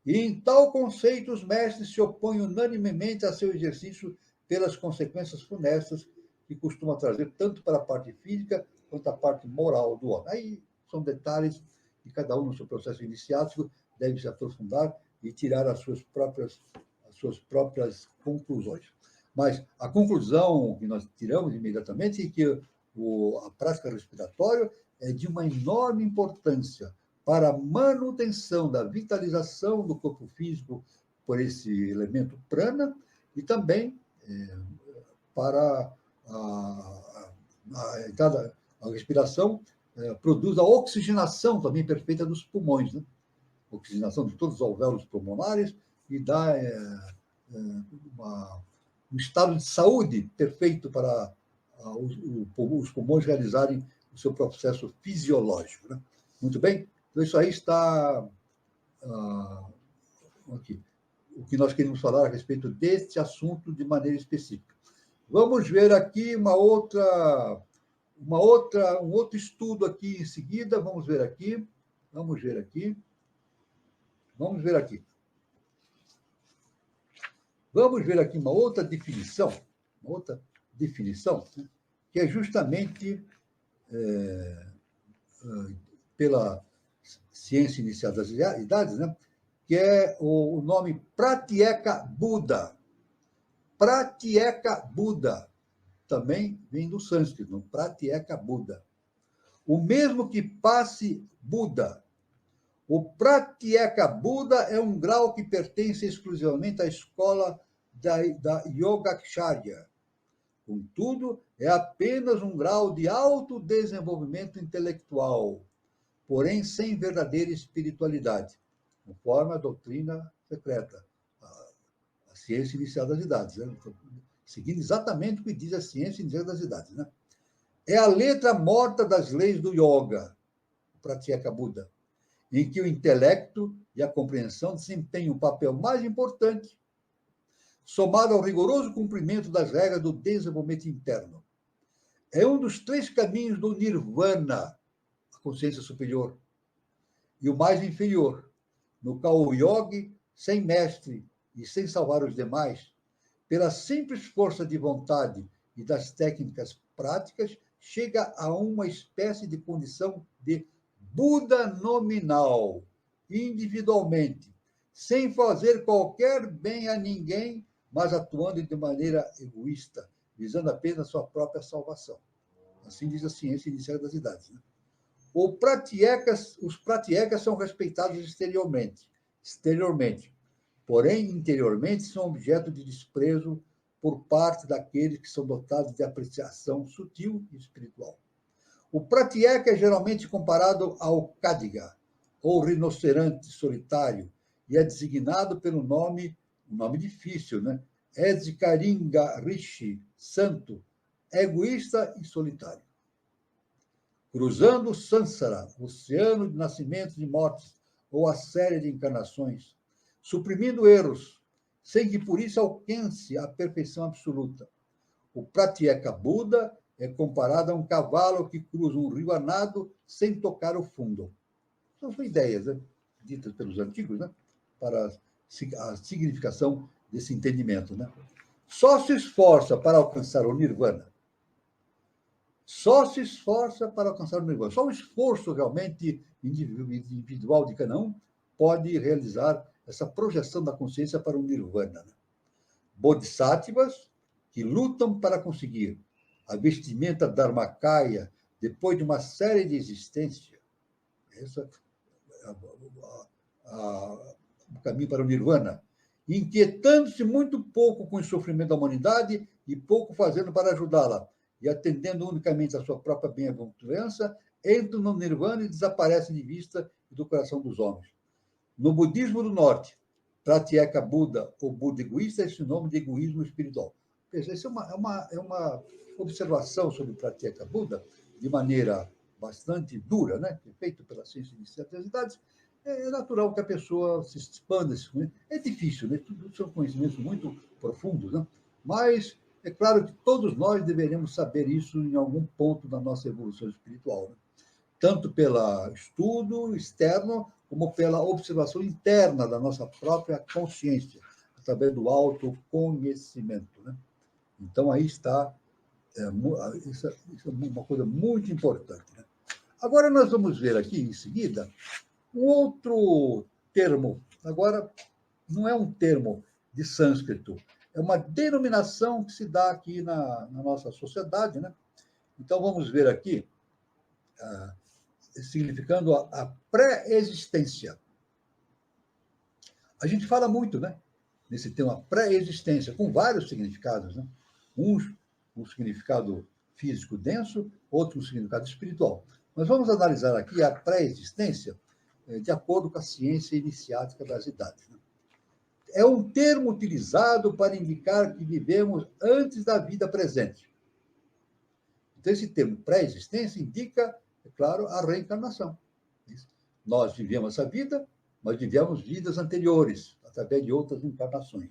E em tal conceito, os mestres se opõem unanimemente a seu exercício pelas consequências funestas que costuma trazer tanto para a parte física quanto a parte moral do homem. Aí são detalhes que cada um no seu processo iniciático deve se aprofundar e tirar as suas próprias conclusões. Mas a conclusão que nós tiramos imediatamente é que a prática respiratória é de uma enorme importância para a manutenção da vitalização do corpo físico por esse elemento prana e também para a respiração produz a oxigenação também perfeita dos pulmões, né? Oxigenação de todos os alvéolos pulmonares e dá um estado de saúde perfeito para os pulmões realizarem o seu processo fisiológico, né? Muito bem? Então, isso aí está aqui. O que nós queremos falar a respeito deste assunto de maneira específica. Vamos ver aqui um outro estudo aqui em seguida. Vamos ver aqui uma outra definição, né, que é justamente pela ciência iniciada das idades, né, que é o nome Pratyeka Buddha. Pratyeka Buddha também vem do sânscrito, Pratyeka Buddha. O mesmo que passe Buda. O Pratyeka Buddha é um grau que pertence exclusivamente à escola da Yogacarya. Contudo, é apenas um grau de autodesenvolvimento intelectual, porém sem verdadeira espiritualidade, conforme a doutrina secreta, a ciência inicial das idades, né? Seguindo exatamente o que diz a ciência inicial das idades, né? É a letra morta das leis do yoga, o Pratyeka Buddha, em que o intelecto e a compreensão desempenham um papel mais importante, somado ao rigoroso cumprimento das regras do desenvolvimento interno. É um dos 3 caminhos do nirvana, a consciência superior, e o mais inferior, no qual o yogi, sem mestre e sem salvar os demais, pela simples força de vontade e das técnicas práticas, chega a uma espécie de condição de Buda nominal, individualmente, sem fazer qualquer bem a ninguém, mas atuando de maneira egoísta, visando apenas sua própria salvação. Assim diz a ciência inicial das idades. Né? Os pratyekas são respeitados exteriormente, porém, interiormente, são objeto de desprezo por parte daqueles que são dotados de apreciação sutil e espiritual. O pratyeka é geralmente comparado ao Kadiga, ou rinoceronte solitário, e é designado pelo nome, um nome difícil, né? Edkaringa Rishi, santo, egoísta e solitário. Cruzando o Sansara, oceano de nascimentos e mortes, ou a série de encarnações, suprimindo erros, sem que por isso alcance a perfeição absoluta. O pratyeka Buda é comparado a um cavalo que cruza um rio a nado sem tocar o fundo. São ideias, né, ditas pelos antigos, né, para a significação desse entendimento. Né? Só se esforça para alcançar o nirvana. Só se esforça para alcançar o nirvana. Só o esforço realmente individual de cada um pode realizar essa projeção da consciência para o nirvana. Né? Bodhisattvas que lutam para conseguir a vestimenta dharmakaya depois de uma série de existências. Esse é o caminho para o nirvana. Inquietando-se muito pouco com o sofrimento da humanidade e pouco fazendo para ajudá-la, e atendendo unicamente à sua própria bem-aventurança, entram no nirvana e desaparecem de vista e do coração dos homens. No budismo do norte, pratyeka Buda, ou Buda egoísta, é esse nome de egoísmo espiritual. Essa é uma observação sobre o pratyeka Buda, de maneira bastante dura, né? Feito pela ciência inicial das idades. É natural que a pessoa se expanda. É difícil, né? Tudo são conhecimentos muito profundos, né? Mas é claro que todos nós deveremos saber isso em algum ponto da nossa evolução espiritual, né? Tanto pelo estudo externo, como pela observação interna da nossa própria consciência, através do autoconhecimento. Né? Então, aí está, isso é uma coisa muito importante. Né? Agora, nós vamos ver aqui, em seguida, um outro termo. Agora, não é um termo de sânscrito, é uma denominação que se dá aqui na nossa sociedade. Né? Então, vamos ver aqui, significando a pré-existência. A gente fala muito, né, nesse tema pré-existência, com vários significados. Né? Um significado físico denso, outro um significado espiritual. Mas vamos analisar aqui a pré-existência de acordo com a ciência iniciática das idades. Né? É um termo utilizado para indicar que vivemos antes da vida presente. Então, esse termo pré-existência indica, é claro, a reencarnação. Nós vivemos essa vida, mas vivemos vidas anteriores, através de outras encarnações.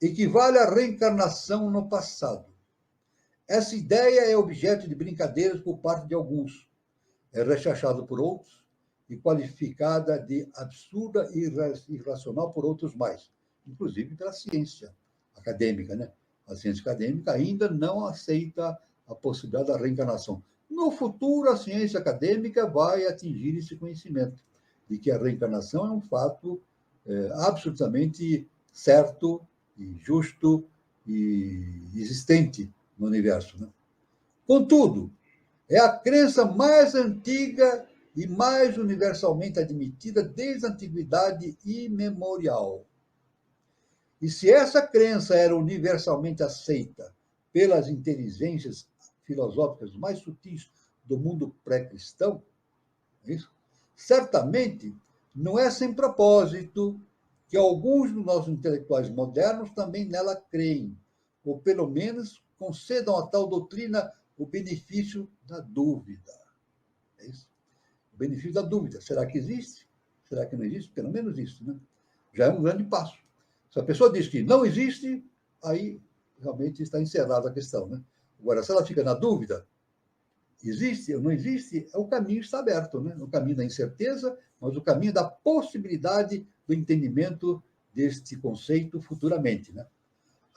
Equivale à reencarnação no passado. Essa ideia é objeto de brincadeiras por parte de alguns, é rechachada por outros e qualificada de absurda e irracional por outros mais, inclusive pela ciência acadêmica. Né? A ciência acadêmica ainda não aceita a possibilidade da reencarnação. No futuro, a ciência acadêmica vai atingir esse conhecimento de que a reencarnação é um fato absolutamente certo e justo e existente no universo. Né? Contudo, é a crença mais antiga e mais universalmente admitida desde a antiguidade imemorial. E se essa crença era universalmente aceita pelas inteligências filosóficas mais sutis do mundo pré-cristão, certamente não é sem propósito que alguns dos nossos intelectuais modernos também nela creem, ou pelo menos concedam a tal doutrina o benefício da dúvida. É isso? O benefício da dúvida. Será que existe? Será que não existe? Pelo menos isso, né? Já é um grande passo. Se a pessoa diz que não existe, aí realmente está encerrada a questão, né? Agora, se ela fica na dúvida, existe ou não existe, o caminho está aberto, né? O caminho da incerteza, mas o caminho da possibilidade do entendimento deste conceito futuramente, né?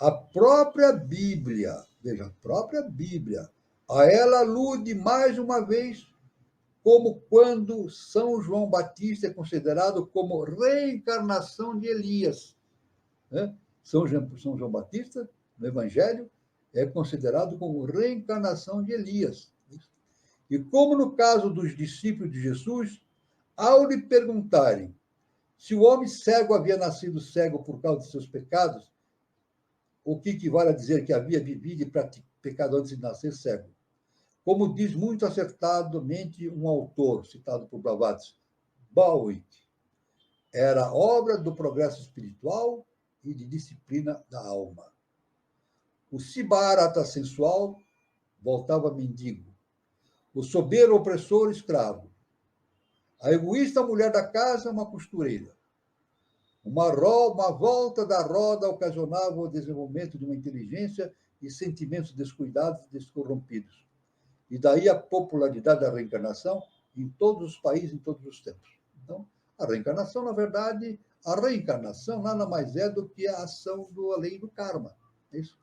A própria Bíblia, veja, a própria Bíblia, a ela alude mais uma vez como quando São João Batista é considerado como reencarnação de Elias. Né? São João Batista, no Evangelho, é considerado como reencarnação de Elias. E como no caso dos discípulos de Jesus, ao lhe perguntarem se o homem cego havia nascido cego por causa de seus pecados, o que equivale a dizer que havia vivido e praticado pecado antes de nascer cego. Como diz muito acertadamente um autor, citado por Blavatsky, Balwick, era obra do progresso espiritual e de disciplina da alma. O Siddhartha sensual voltava mendigo, o soberbo opressor escravo, a egoísta mulher da casa uma costureira. Uma volta da roda ocasionava o desenvolvimento de uma inteligência e sentimentos descuidados e descorrompidos. E daí a popularidade da reencarnação em todos os países, em todos os tempos. Então, a reencarnação, na verdade, a reencarnação nada mais é do que a ação da lei do karma. É isso?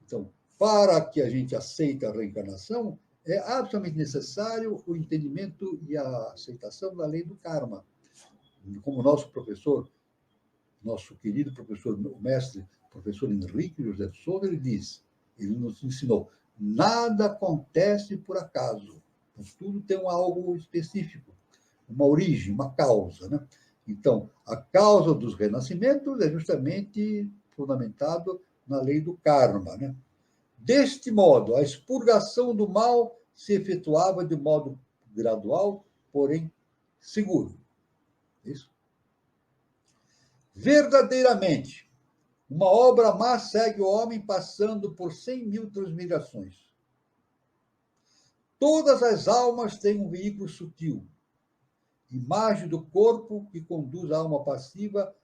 Então, para que a gente aceite a reencarnação, é absolutamente necessário o entendimento e a aceitação da lei do karma. Como nosso professor, nosso querido professor, o mestre, professor Henrique José de Souza, ele nos ensinou, nada acontece por acaso. Tudo tem algo específico, uma origem, uma causa. Né? Então, a causa dos renascimentos é justamente fundamentado na lei do karma. Né? Deste modo, a expurgação do mal se efetuava de modo gradual, porém seguro. Isso? Verdadeiramente, uma obra má segue o homem passando por 100.000 transmigrações. Todas as almas têm um veículo sutil, imagem do corpo que conduz a alma passiva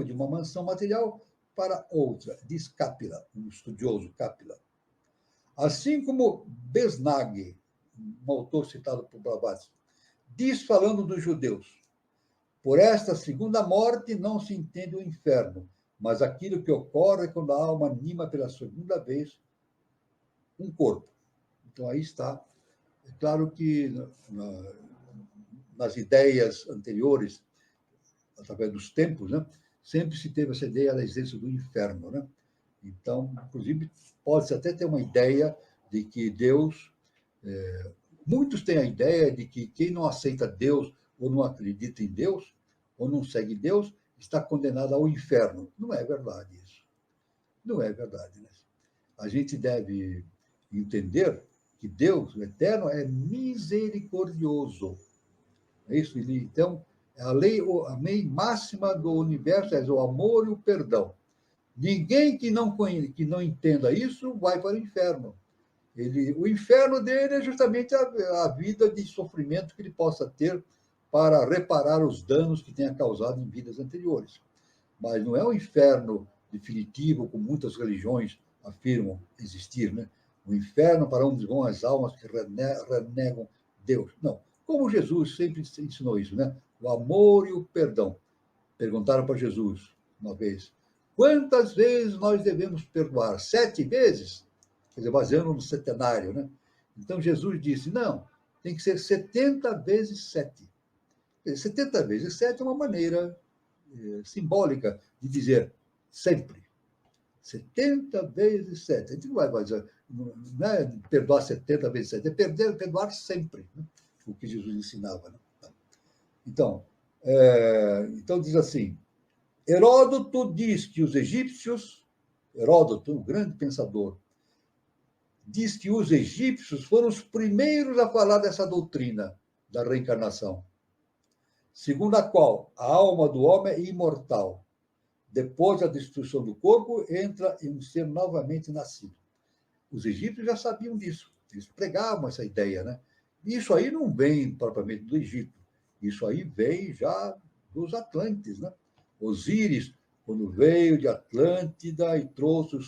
de uma mansão material para outra, diz Kapila, um estudioso Kapila. Assim como Besnag, um autor citado por Blavatsky, diz falando dos judeus, por esta segunda morte não se entende o inferno, mas aquilo que ocorre quando a alma anima pela segunda vez um corpo. Então, aí está. É claro que nas ideias anteriores, através dos tempos, né, sempre se teve essa ideia da existência do inferno. Né? Então, inclusive, pode-se até ter uma ideia de que Deus... muitos têm a ideia de que quem não aceita Deus ou não acredita em Deus, ou não segue Deus, está condenado ao inferno. Não é verdade isso. Não é verdade. Né? A gente deve entender que Deus, o Eterno, é misericordioso. É isso? Então, a lei máxima do universo é o amor e o perdão. Ninguém que não entenda isso vai para o inferno. O inferno dele é justamente a vida de sofrimento que ele possa ter para reparar os danos que tenha causado em vidas anteriores. Mas não é um inferno definitivo, como muitas religiões afirmam existir, né? O inferno para onde vão as almas que renegam Deus. Não. Como Jesus sempre ensinou isso, né? O amor e o perdão. Perguntaram para Jesus uma vez, quantas vezes nós devemos perdoar? 7 vezes? Quer dizer, baseando no centenário, né? Então, Jesus disse, não, tem que ser 70 vezes 7. 70 vezes 7 é uma maneira simbólica de dizer sempre. 70 vezes 7. A gente não vai fazer, não é perdoar 70 vezes 7, é perdoar sempre, né? O que Jesus ensinava. Né? Então, diz assim, Heródoto diz que os egípcios, Heródoto, um grande pensador, diz que os egípcios foram os primeiros a falar dessa doutrina da reencarnação, segundo a qual a alma do homem é imortal. Depois da destruição do corpo, entra em um ser novamente nascido. Os egípcios já sabiam disso, eles pregavam essa ideia, né? Isso aí não vem propriamente do Egito, isso aí vem já dos Atlantes, né? Osíris, quando veio de Atlântida e trouxe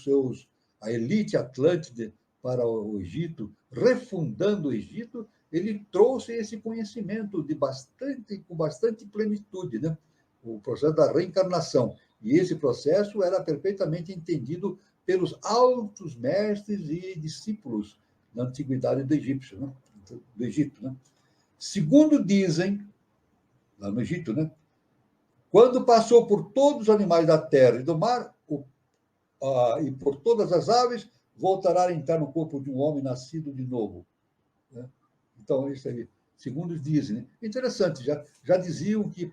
a elite Atlântida para o Egito, refundando o Egito, ele trouxe esse conhecimento com bastante plenitude, né? O processo da reencarnação. E esse processo era perfeitamente entendido pelos altos mestres e discípulos da antiguidade do Egito, né? Segundo dizem, lá no Egito, né? Quando passou por todos os animais da terra e do mar, e por todas as aves, voltará a entrar no corpo de um homem nascido de novo. Né? Então, isso aí, segundo dizem. Né? Interessante, já diziam que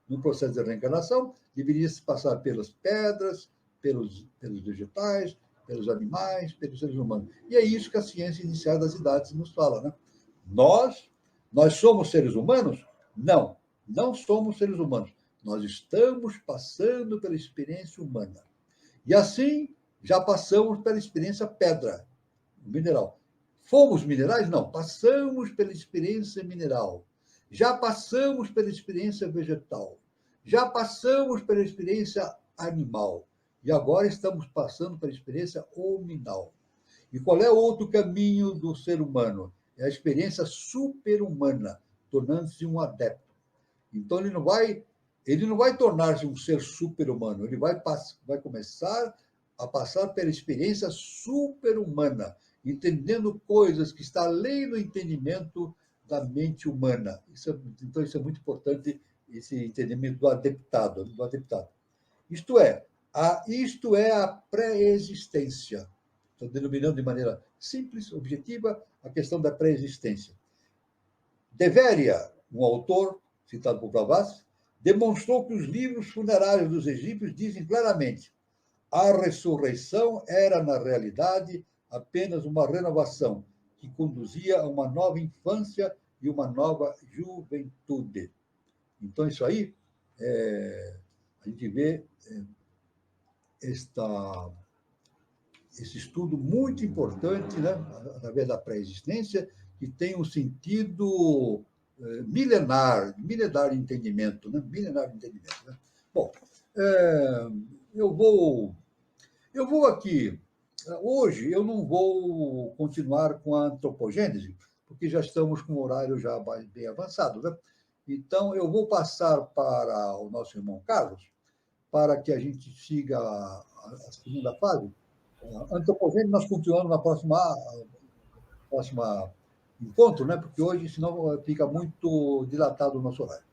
no processo de reencarnação, deveria se passar pelas pedras, pelos vegetais, pelos animais, pelos seres humanos. E é isso que a ciência inicial das idades nos fala. Né? Nós somos seres humanos? Não, não somos seres humanos. Nós estamos passando pela experiência humana. E assim, já passamos pela experiência pedra, mineral. Fomos minerais? Não, passamos pela experiência mineral. Já passamos pela experiência vegetal. Já passamos pela experiência animal. E agora estamos passando pela experiência hominal. E qual é o outro caminho do ser humano? É a experiência super-humana, tornando-se um adepto. Então, ele não vai tornar-se um ser super-humano, ele vai começar a passar pela experiência super-humana, entendendo coisas que estão além do entendimento da mente humana. Então, isso é muito importante, esse entendimento do adeptado. Isto é a pré-existência. Estou denominando de maneira simples, objetiva, a questão da pré-existência. Devéria, um autor citado por Blavatsky, demonstrou que os livros funerários dos egípcios dizem claramente: a ressurreição era, na realidade, apenas uma renovação que conduzia a uma nova infância e uma nova juventude. Então, isso aí, a gente vê esse estudo muito importante, né, através da pré-existência, que tem um sentido milenar de entendimento, né? Milenar de entendimento. Né? Bom, eu vou aqui. Hoje eu não vou continuar com a antropogênese, porque já estamos com o horário já bem avançado. Né? Então, eu vou passar para o nosso irmão Carlos, para que a gente siga a segunda fase. A antropogênese nós continuamos na próxima encontro, né? Porque hoje, senão, fica muito dilatado o nosso horário.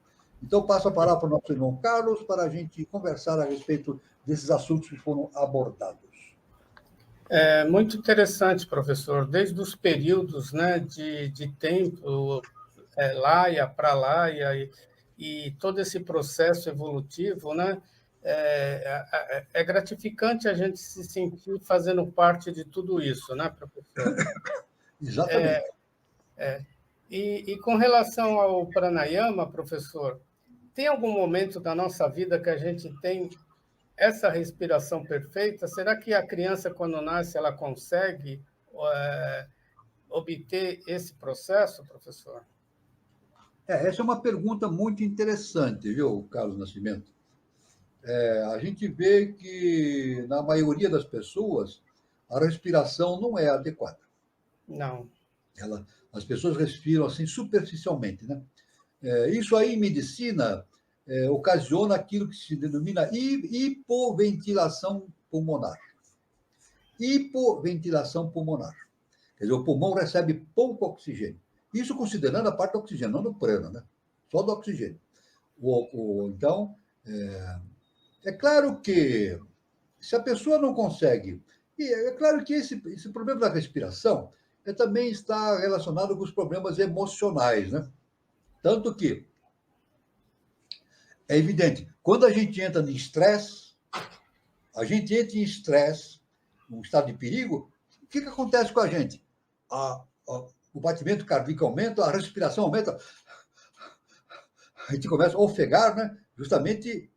Então, passo a palavra para o nosso irmão Carlos para a gente conversar a respeito desses assuntos que foram abordados. É muito interessante, professor, desde os períodos, né, de tempo, Laia para Laia, e todo esse processo evolutivo, né, é gratificante a gente se sentir fazendo parte de tudo isso, né, professor? Exatamente. E com relação ao pranayama, professor, tem algum momento da nossa vida que a gente tem essa respiração perfeita? Será que a criança, quando nasce, ela consegue obter esse processo, professor? Essa é uma pergunta muito interessante, viu, Carlos Nascimento? A gente vê que, na maioria das pessoas, a respiração não é adequada. Não. As pessoas respiram assim superficialmente, né? Isso aí, em medicina, ocasiona aquilo que se denomina hipoventilação pulmonar. Hipoventilação pulmonar. Quer dizer, o pulmão recebe pouco oxigênio. Isso considerando a parte do oxigênio, não do prana, né? Só do oxigênio. Então, é claro que se a pessoa não consegue... E é claro que esse problema da respiração também está relacionado com os problemas emocionais, né? Tanto que é evidente, quando a gente entra em estresse, num estado de perigo, o que acontece com a gente? O batimento cardíaco aumenta, a respiração aumenta, a gente começa a ofegar, né? Justamente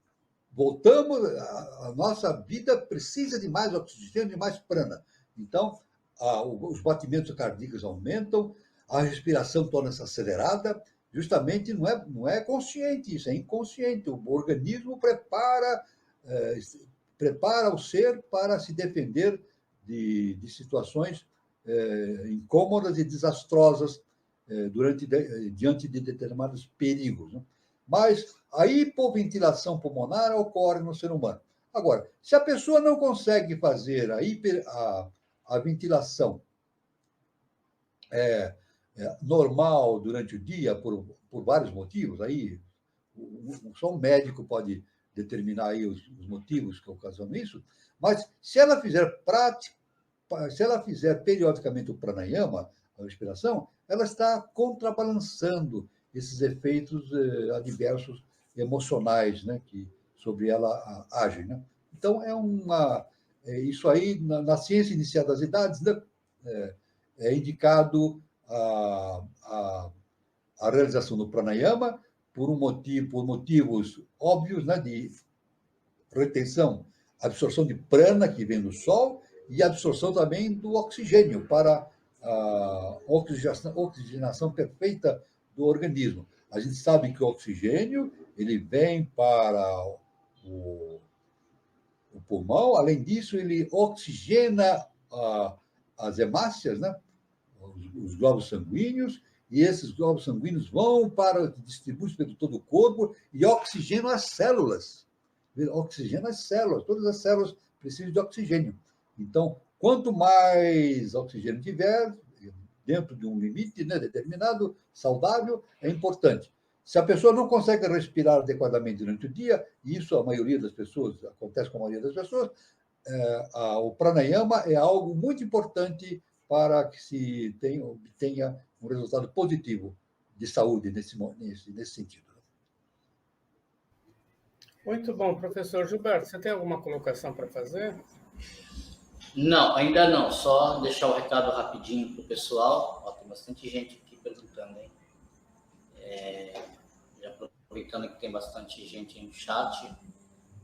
voltamos, a nossa vida precisa de mais oxigênio, de mais prana. Então, os batimentos cardíacos aumentam, a respiração torna-se acelerada, justamente não é consciente isso, é inconsciente. O organismo prepara o ser para se defender de situações incômodas e desastrosas diante de determinados perigos. Né? Mas a hipoventilação pulmonar ocorre no ser humano. Agora, se a pessoa não consegue fazer a ventilação normal durante o dia, por vários motivos, aí só um médico pode determinar aí os motivos que ocasionam isso, mas se ela fizer periodicamente o pranayama, a respiração, ela está contrabalançando esses efeitos adversos emocionais, né, que sobre ela agem, né? Então, isso aí, na ciência iniciada das idades, né, é indicado a realização do pranayama por motivos óbvios, né, de retenção, absorção de prana, que vem do sol, e absorção também do oxigênio para a oxigenação perfeita do organismo. A gente sabe que o oxigênio ele vem para o pulmão, além disso, ele oxigena as hemácias, né? Os glóbulos sanguíneos, e esses glóbulos sanguíneos vão distribuir por todo o corpo e oxigenam as células. Oxigena as células, todas as células precisam de oxigênio. Então, quanto mais oxigênio tiver, dentro de um limite, né, determinado, saudável, é importante. Se a pessoa não consegue respirar adequadamente durante o dia, e isso a maioria das pessoas, acontece com a maioria das pessoas, o pranayama é algo muito importante para que se obtenha um resultado positivo de saúde nesse sentido. Muito bom, professor Gilberto. Você tem alguma colocação para fazer? Não, ainda não. Só deixar o recado rapidinho para o pessoal. Ó, tem bastante gente aqui perguntando, hein? Já aproveitando que tem bastante gente no chat,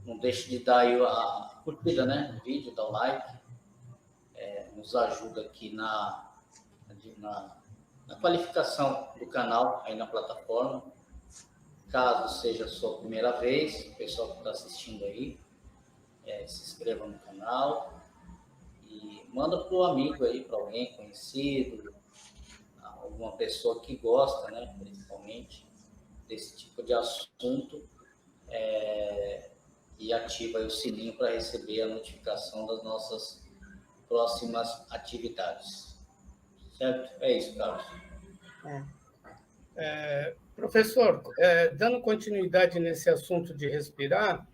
não deixe de dar aí a curtida, né, no vídeo, dar o like. Nos ajuda aqui na qualificação do canal aí na plataforma. Caso seja a sua primeira vez, o pessoal que está assistindo aí, se inscreva no canal e manda para o amigo aí, para alguém conhecido, alguma pessoa que gosta, né, principalmente desse tipo de assunto, e ativa aí o sininho para receber a notificação das nossas próximas atividades. Certo? É isso, Carlos. Professor, dando continuidade nesse assunto de respirar,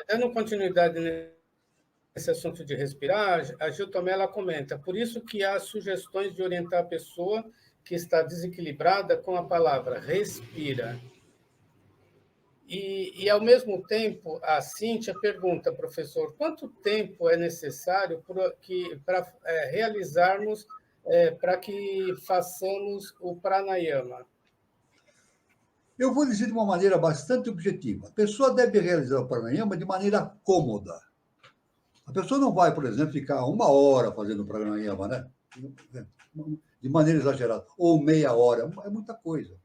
dando continuidade nesse assunto de respirar, a Gil Tomé ela comenta, por isso que há sugestões de orientar a pessoa que está desequilibrada com a palavra respira. E ao mesmo tempo, a Cíntia pergunta, professor, quanto tempo é necessário para realizarmos, para que façamos o pranayama? Eu vou dizer de uma maneira bastante objetiva. A pessoa deve realizar o pranayama de maneira cômoda. A pessoa não vai, por exemplo, ficar 1 hora fazendo o pranayama, né? De maneira exagerada. Ou meia hora. É muita coisa.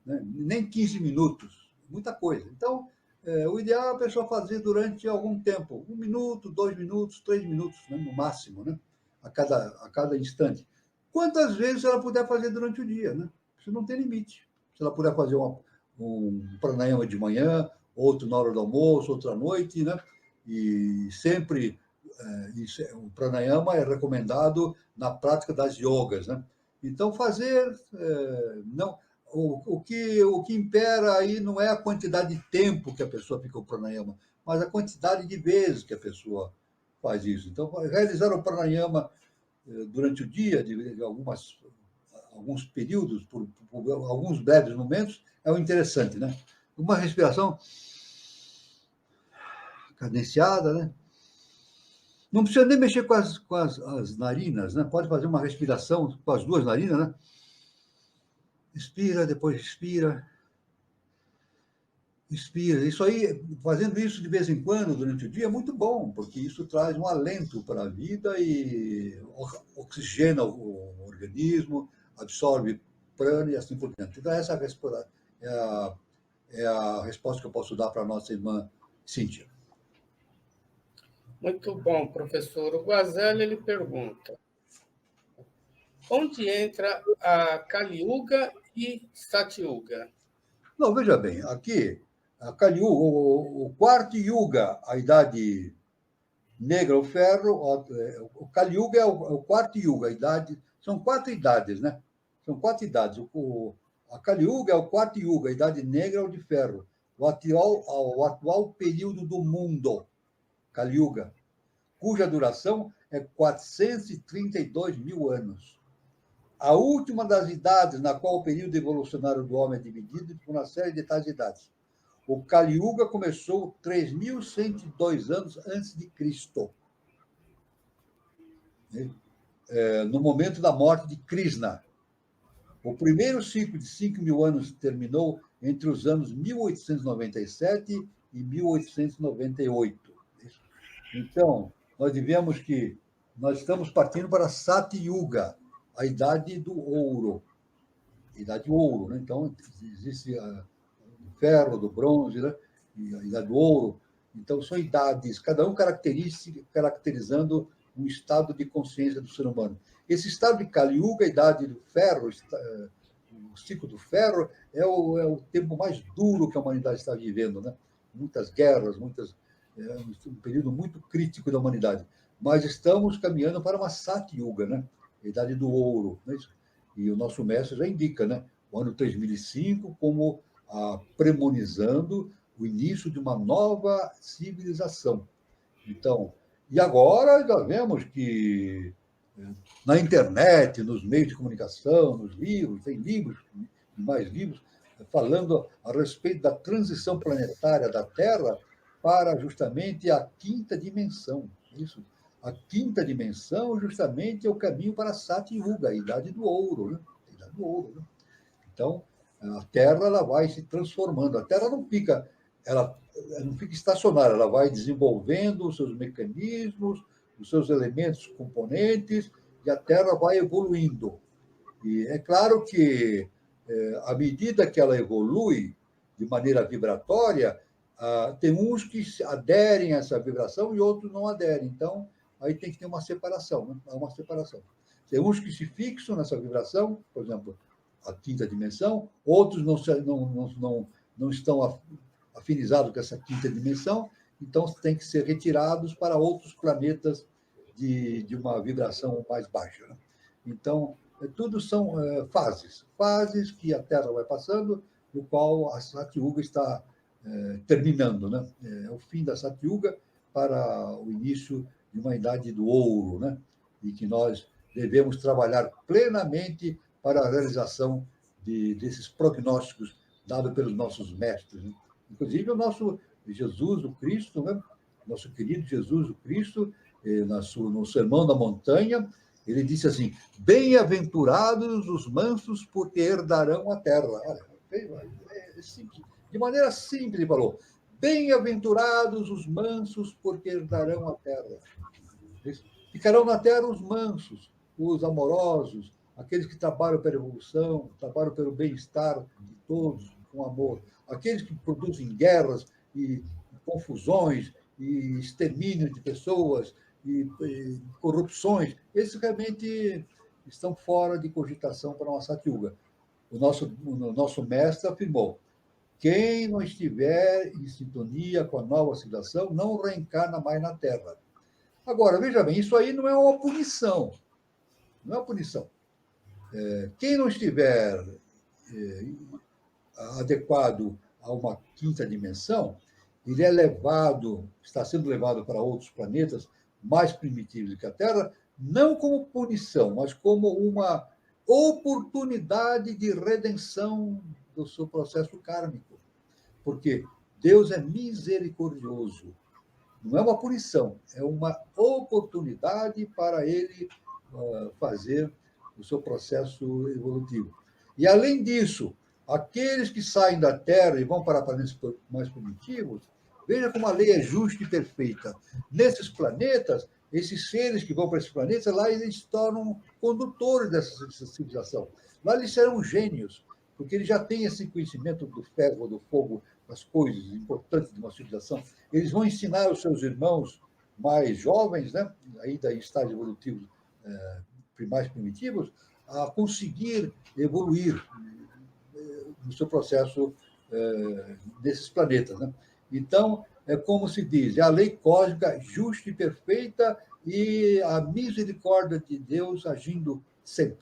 Né? Nem 15 minutos. Muita coisa. Então, o ideal é a pessoa fazer durante algum tempo. 1 minuto, 2 minutos, 3 minutos, né? No máximo, né? A cada instante. Quantas vezes ela puder fazer durante o dia, né? Isso não tem limite. Se ela puder fazer um pranayama de manhã, outro na hora do almoço, outro à noite, né? E sempre o pranayama é recomendado na prática das yogas, né? Então, fazer não o que impera aí não é a quantidade de tempo que a pessoa fica o pranayama, mas a quantidade de vezes que a pessoa faz isso. Então, realizar o pranayama durante o dia, de alguns períodos, por alguns breves momentos, é o interessante, né? Uma respiração cadenciada, né? Não precisa nem mexer com as narinas, né? Pode fazer uma respiração com as 2 narinas, né? Expira, depois expira. Expira. Isso aí, fazendo isso de vez em quando, durante o dia, é muito bom, porque isso traz um alento para a vida e oxigena o organismo, absorve prana e assim por diante. Então, essa é a resposta que eu posso dar para a nossa irmã Cíntia. Muito bom, professor. O Guazelli, ele pergunta, onde entra a Kali Yuga e Satyuga? Não, veja bem, aqui, a Kali Yuga, o quarto Yuga, a idade negra, o ferro, o Kali Yuga é o quarto Yuga, a idade, são 4 idades, né? São 4 idades. A Kali Yuga é o quarto Yuga, a idade negra é o de ferro. O atual período do mundo, Kali Yuga, cuja duração é 432 mil anos. A última das idades na qual o período evolucionário do homem é dividido por uma série de tais idades. O Kali Yuga começou 3.102 anos antes de Cristo, no momento da morte de Krishna. O primeiro ciclo de 5 mil anos terminou entre os anos 1897 e 1898. Então, nós estamos partindo para Satyuga, a idade do ouro. Idade do ouro, né? Então, existe do ferro, do bronze, né? E a idade do ouro. Então, são idades, cada um caracterizando um estado de consciência do ser humano. Esse estado de Kali Yuga, a idade do ferro, o ciclo do ferro, é o tempo mais duro que a humanidade está vivendo, né? Muitas guerras, um período muito crítico da humanidade. Mas estamos caminhando para uma Satyuga, né? A idade do ouro. Não é isso? E o nosso mestre já indica, né? O ano 3005 como premonizando o início de uma nova civilização. Então, e agora nós vemos que na internet, nos meios de comunicação, nos livros, tem livros, mais livros, falando a respeito da transição planetária da Terra para justamente a quinta dimensão. Isso. A quinta dimensão, justamente, é o caminho para a Satyuga, a idade do ouro. Né? A idade do ouro, né? Então, a Terra ela vai se transformando. A Terra ela não fica estacionária, ela vai desenvolvendo os seus mecanismos, os seus elementos componentes, e a Terra vai evoluindo. E é claro que, à medida que ela evolui de maneira vibratória, tem uns que aderem a essa vibração e outros não aderem. Então, aí tem que ter uma separação. Né? Há uma separação. Tem uns que se fixam nessa vibração, por exemplo, a quinta dimensão, outros não estão afinizados com essa quinta dimensão, então tem que ser retirados para outros planetas de uma vibração mais baixa. Né? Então, tudo são fases que a Terra vai passando, no qual a Satyuga está terminando. Né? É o fim da Satyuga para o início de uma idade do ouro, né? E que nós devemos trabalhar plenamente para a realização desses prognósticos dados pelos nossos mestres. Né? Inclusive o nosso Jesus, o Cristo, né? Nosso querido Jesus, o Cristo, no Sermão da Montanha, ele disse assim: bem-aventurados os mansos, porque herdarão a terra. Olha, simples. De maneira simples, ele falou: bem-aventurados os mansos, porque herdarão a terra. Ficarão na terra os mansos, os amorosos, aqueles que trabalham pela evolução, trabalham pelo bem-estar de todos, com amor. Aqueles que produzem guerras e confusões e extermínio de pessoas e corrupções, esses realmente estão fora de cogitação para uma Satyuga. O nosso mestre afirmou: quem não estiver em sintonia com a nova civilização não reencarna mais na Terra. Agora, veja bem, isso aí não é uma punição. Não é uma punição. Quem não estiver adequado a uma quinta dimensão, ele está sendo levado para outros planetas mais primitivos do que a Terra, não como punição, mas como uma oportunidade de redenção do seu processo kármico. Porque Deus é misericordioso. Não é uma punição, é uma oportunidade para ele fazer o seu processo evolutivo. E, além disso, aqueles que saem da Terra e vão para planetas mais primitivos, veja como a lei é justa e perfeita. Nesses planetas, esses seres que vão para esses planetas, lá eles se tornam condutores dessa civilização. Lá eles serão gênios, porque eles já têm esse conhecimento do ferro, do fogo, das coisas importantes de uma civilização. Eles vão ensinar aos seus irmãos mais jovens, né, ainda em estágios evolutivos mais primitivos, a conseguir evoluir no seu processo desses planetas, né? Então, é como se diz, é a lei cósmica justa e perfeita e a misericórdia de Deus agindo sempre.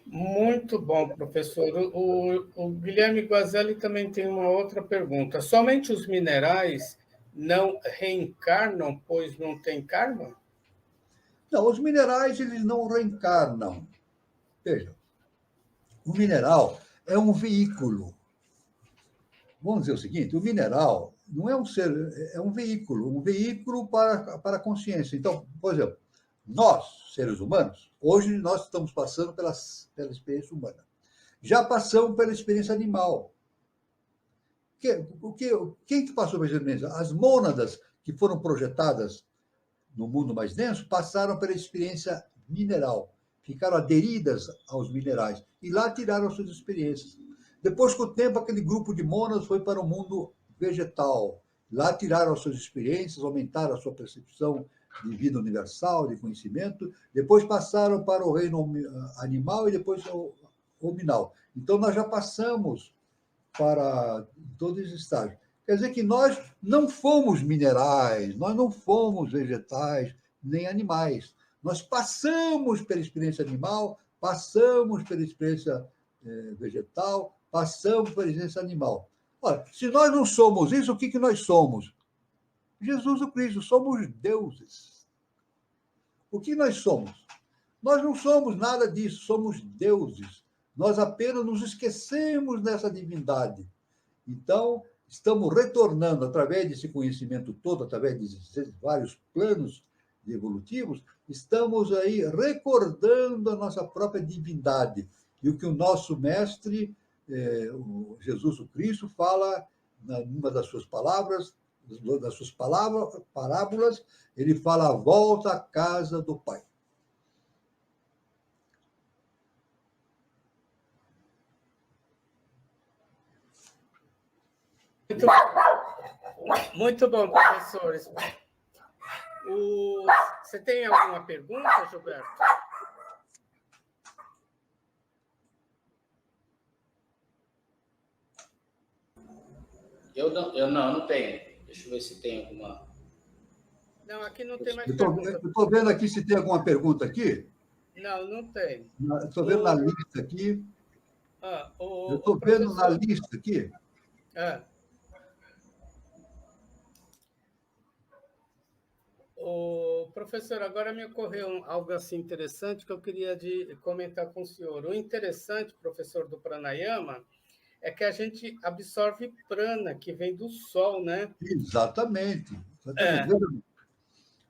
Muito bom, professor. O Guilherme Guazelli também tem uma outra pergunta. Somente os minerais não reencarnam, pois não têm karma? Não, os minerais, eles não reencarnam. Veja, o mineral é um veículo. Vamos dizer o seguinte, o mineral não é um ser, é um veículo para a consciência. Então, por exemplo, nós, seres humanos, hoje nós estamos passando pela experiência humana. Já passamos pela experiência animal. Quem que passou pela experiência? As mônadas que foram projetadas no mundo mais denso passaram pela experiência mineral, ficaram aderidas aos minerais e lá tiraram suas experiências. Depois, com o tempo, aquele grupo de mônadas foi para o mundo vegetal. Lá tiraram as suas experiências, aumentaram a sua percepção de vida universal, de conhecimento. Depois passaram para o reino animal e depois o hominal. Então, nós já passamos para todos os estágios. Quer dizer que nós não fomos minerais, nós não fomos vegetais, nem animais. Nós passamos pela experiência animal, passamos pela experiência vegetal, passamos pela experiência animal. Ora, se nós não somos isso, o que nós somos? Jesus Cristo, somos deuses. O que nós somos? Nós não somos nada disso, somos deuses. Nós apenas nos esquecemos dessa divindade. Então, estamos retornando, através desse conhecimento todo, através desses vários planos evolutivos, estamos aí recordando a nossa própria divindade. E o que o nosso mestre, o Jesus o Cristo, fala numa das suas parábolas, ele fala: volta à casa do Pai. Muito bom, professores. Você tem alguma pergunta, Gilberto? Eu não tenho. Deixa eu ver se tem alguma. Não, aqui não tem mais pergunta. Eu estou vendo aqui se tem alguma pergunta aqui. Não tem. Estou vendo na lista aqui. Eu estou vendo na lista aqui. Professor, agora me ocorreu algo assim interessante que eu queria comentar com o senhor. O interessante, professor, do pranayama, é que a gente absorve prana, que vem do sol, né? Exatamente.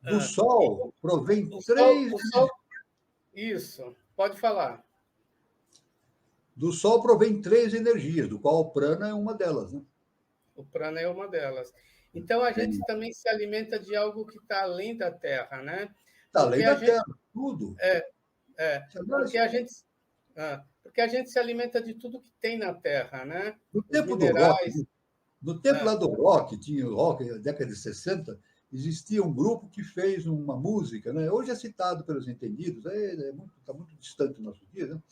Do sol provém três... Isso, pode falar. Do sol provém 3 energias, do qual o prana é uma delas, né? O prana é uma delas. Então, a gente também se alimenta de algo que está além da Terra, né? Está além da Terra, tudo. Porque a gente se alimenta de tudo que tem na Terra, né? No tempo do rock, lá do rock, tinha o rock, na década de 60, existia um grupo que fez uma música, né? Hoje é citado pelos entendidos, está muito distante do nosso dia, né?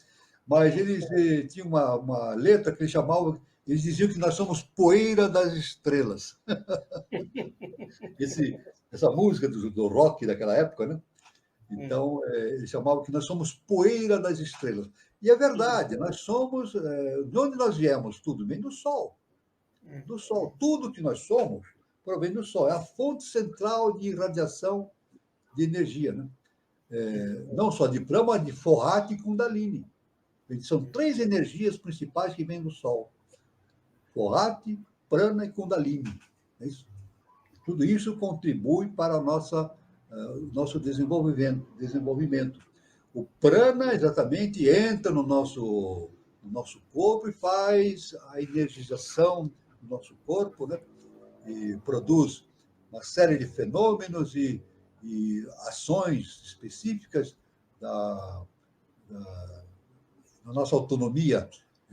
Mas eles tinham uma letra que eles chamavam, eles diziam que nós somos poeira das estrelas. Essa música do rock daquela época, né? Então, eles chamavam que nós somos poeira das estrelas. E é verdade, nós somos... de onde nós viemos? Tudo vem do Sol. Do Sol. Tudo que nós somos provém do Sol. É a fonte central de irradiação de energia, né? Não só de prana, mas de Forrati e Kundalini. São 3 energias principais que vêm do Sol. Forrati, prana e Kundalini. É isso. Tudo isso contribui para o nosso desenvolvimento. O prana, exatamente, entra no nosso corpo e faz a energização do nosso corpo, né? E produz uma série de fenômenos e ações específicas da nossa autonomia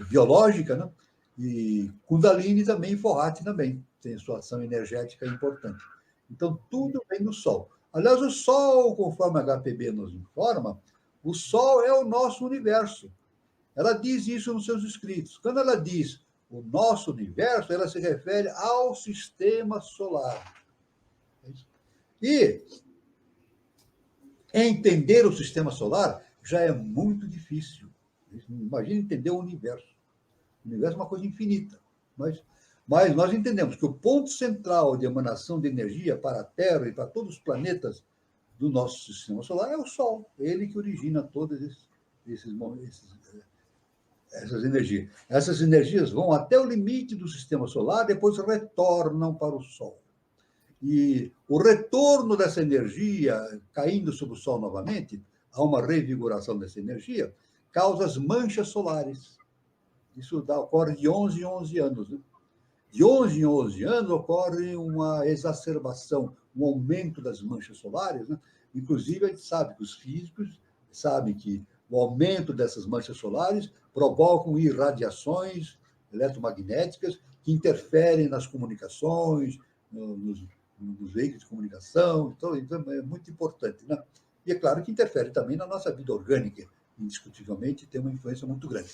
biológica, né? E Kundalini também, Forrati também, tem sua ação energética importante. Então, tudo vem do Sol. Aliás, o Sol, conforme a HPB nos informa, o Sol é o nosso universo. Ela diz isso nos seus escritos. Quando ela diz o nosso universo, ela se refere ao sistema solar. E entender o sistema solar já é muito difícil. Imagina entender o universo. O universo é uma coisa infinita. Mas nós entendemos que o ponto central de emanação de energia para a Terra e para todos os planetas do nosso sistema solar é o Sol. É ele que origina todas essas energias. Essas energias vão até o limite do sistema solar, depois retornam para o Sol. E o retorno dessa energia, caindo sobre o Sol novamente, há uma revigoração dessa energia, causa as manchas solares. Isso ocorre de 11 em 11 anos. Né? De 11 em 11 anos ocorre uma exacerbação, um aumento das manchas solares. Né? Inclusive, a gente sabe que os físicos sabem que o aumento dessas manchas solares provocam irradiações eletromagnéticas que interferem nas comunicações, nos veículos de comunicação. Então, é muito importante. Né? E é claro que interfere também na nossa vida orgânica, indiscutivelmente, tem uma influência muito grande.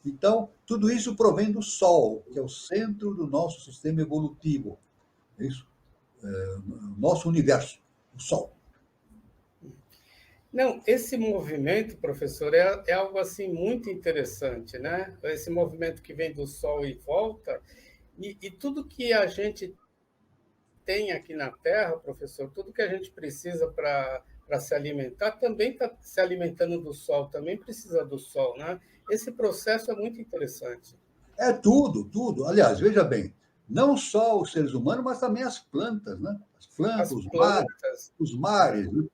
Então, tudo isso provém do Sol, que é o centro do nosso sistema evolutivo. Isso, o nosso universo, o Sol. Não, esse movimento, professor, é algo assim muito interessante, né? Esse movimento que vem do Sol e volta, e tudo que a gente tem aqui na Terra, professor, tudo que a gente precisa para se alimentar, também está se alimentando do Sol, também precisa do Sol, né? Esse processo é muito interessante. É tudo, tudo. Aliás, veja bem, não só os seres humanos, mas também as plantas, né? As plantas, As plantas, os mares. Né?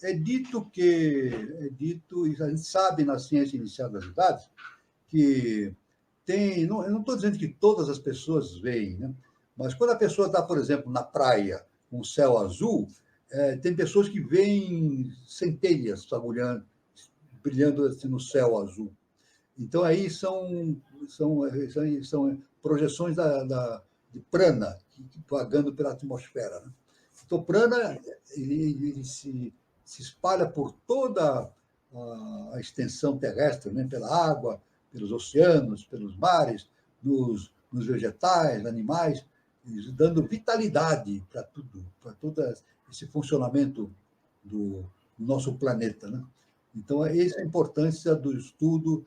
É dito, e a gente sabe na ciência inicial das idades, que eu não estou dizendo que todas as pessoas veem, né? Mas quando a pessoa está, por exemplo, na praia, com o céu azul, tem pessoas que veem centelhas brilhando assim, no céu azul. Então, aí são projeções de prana, vagando pela atmosfera. Né? Então, prana ele se espalha por toda a extensão terrestre, né? Pela água, pelos oceanos, pelos mares, nos vegetais, animais, dando vitalidade para tudo, para todo esse funcionamento do nosso planeta. Né? Então, essa é a importância do estudo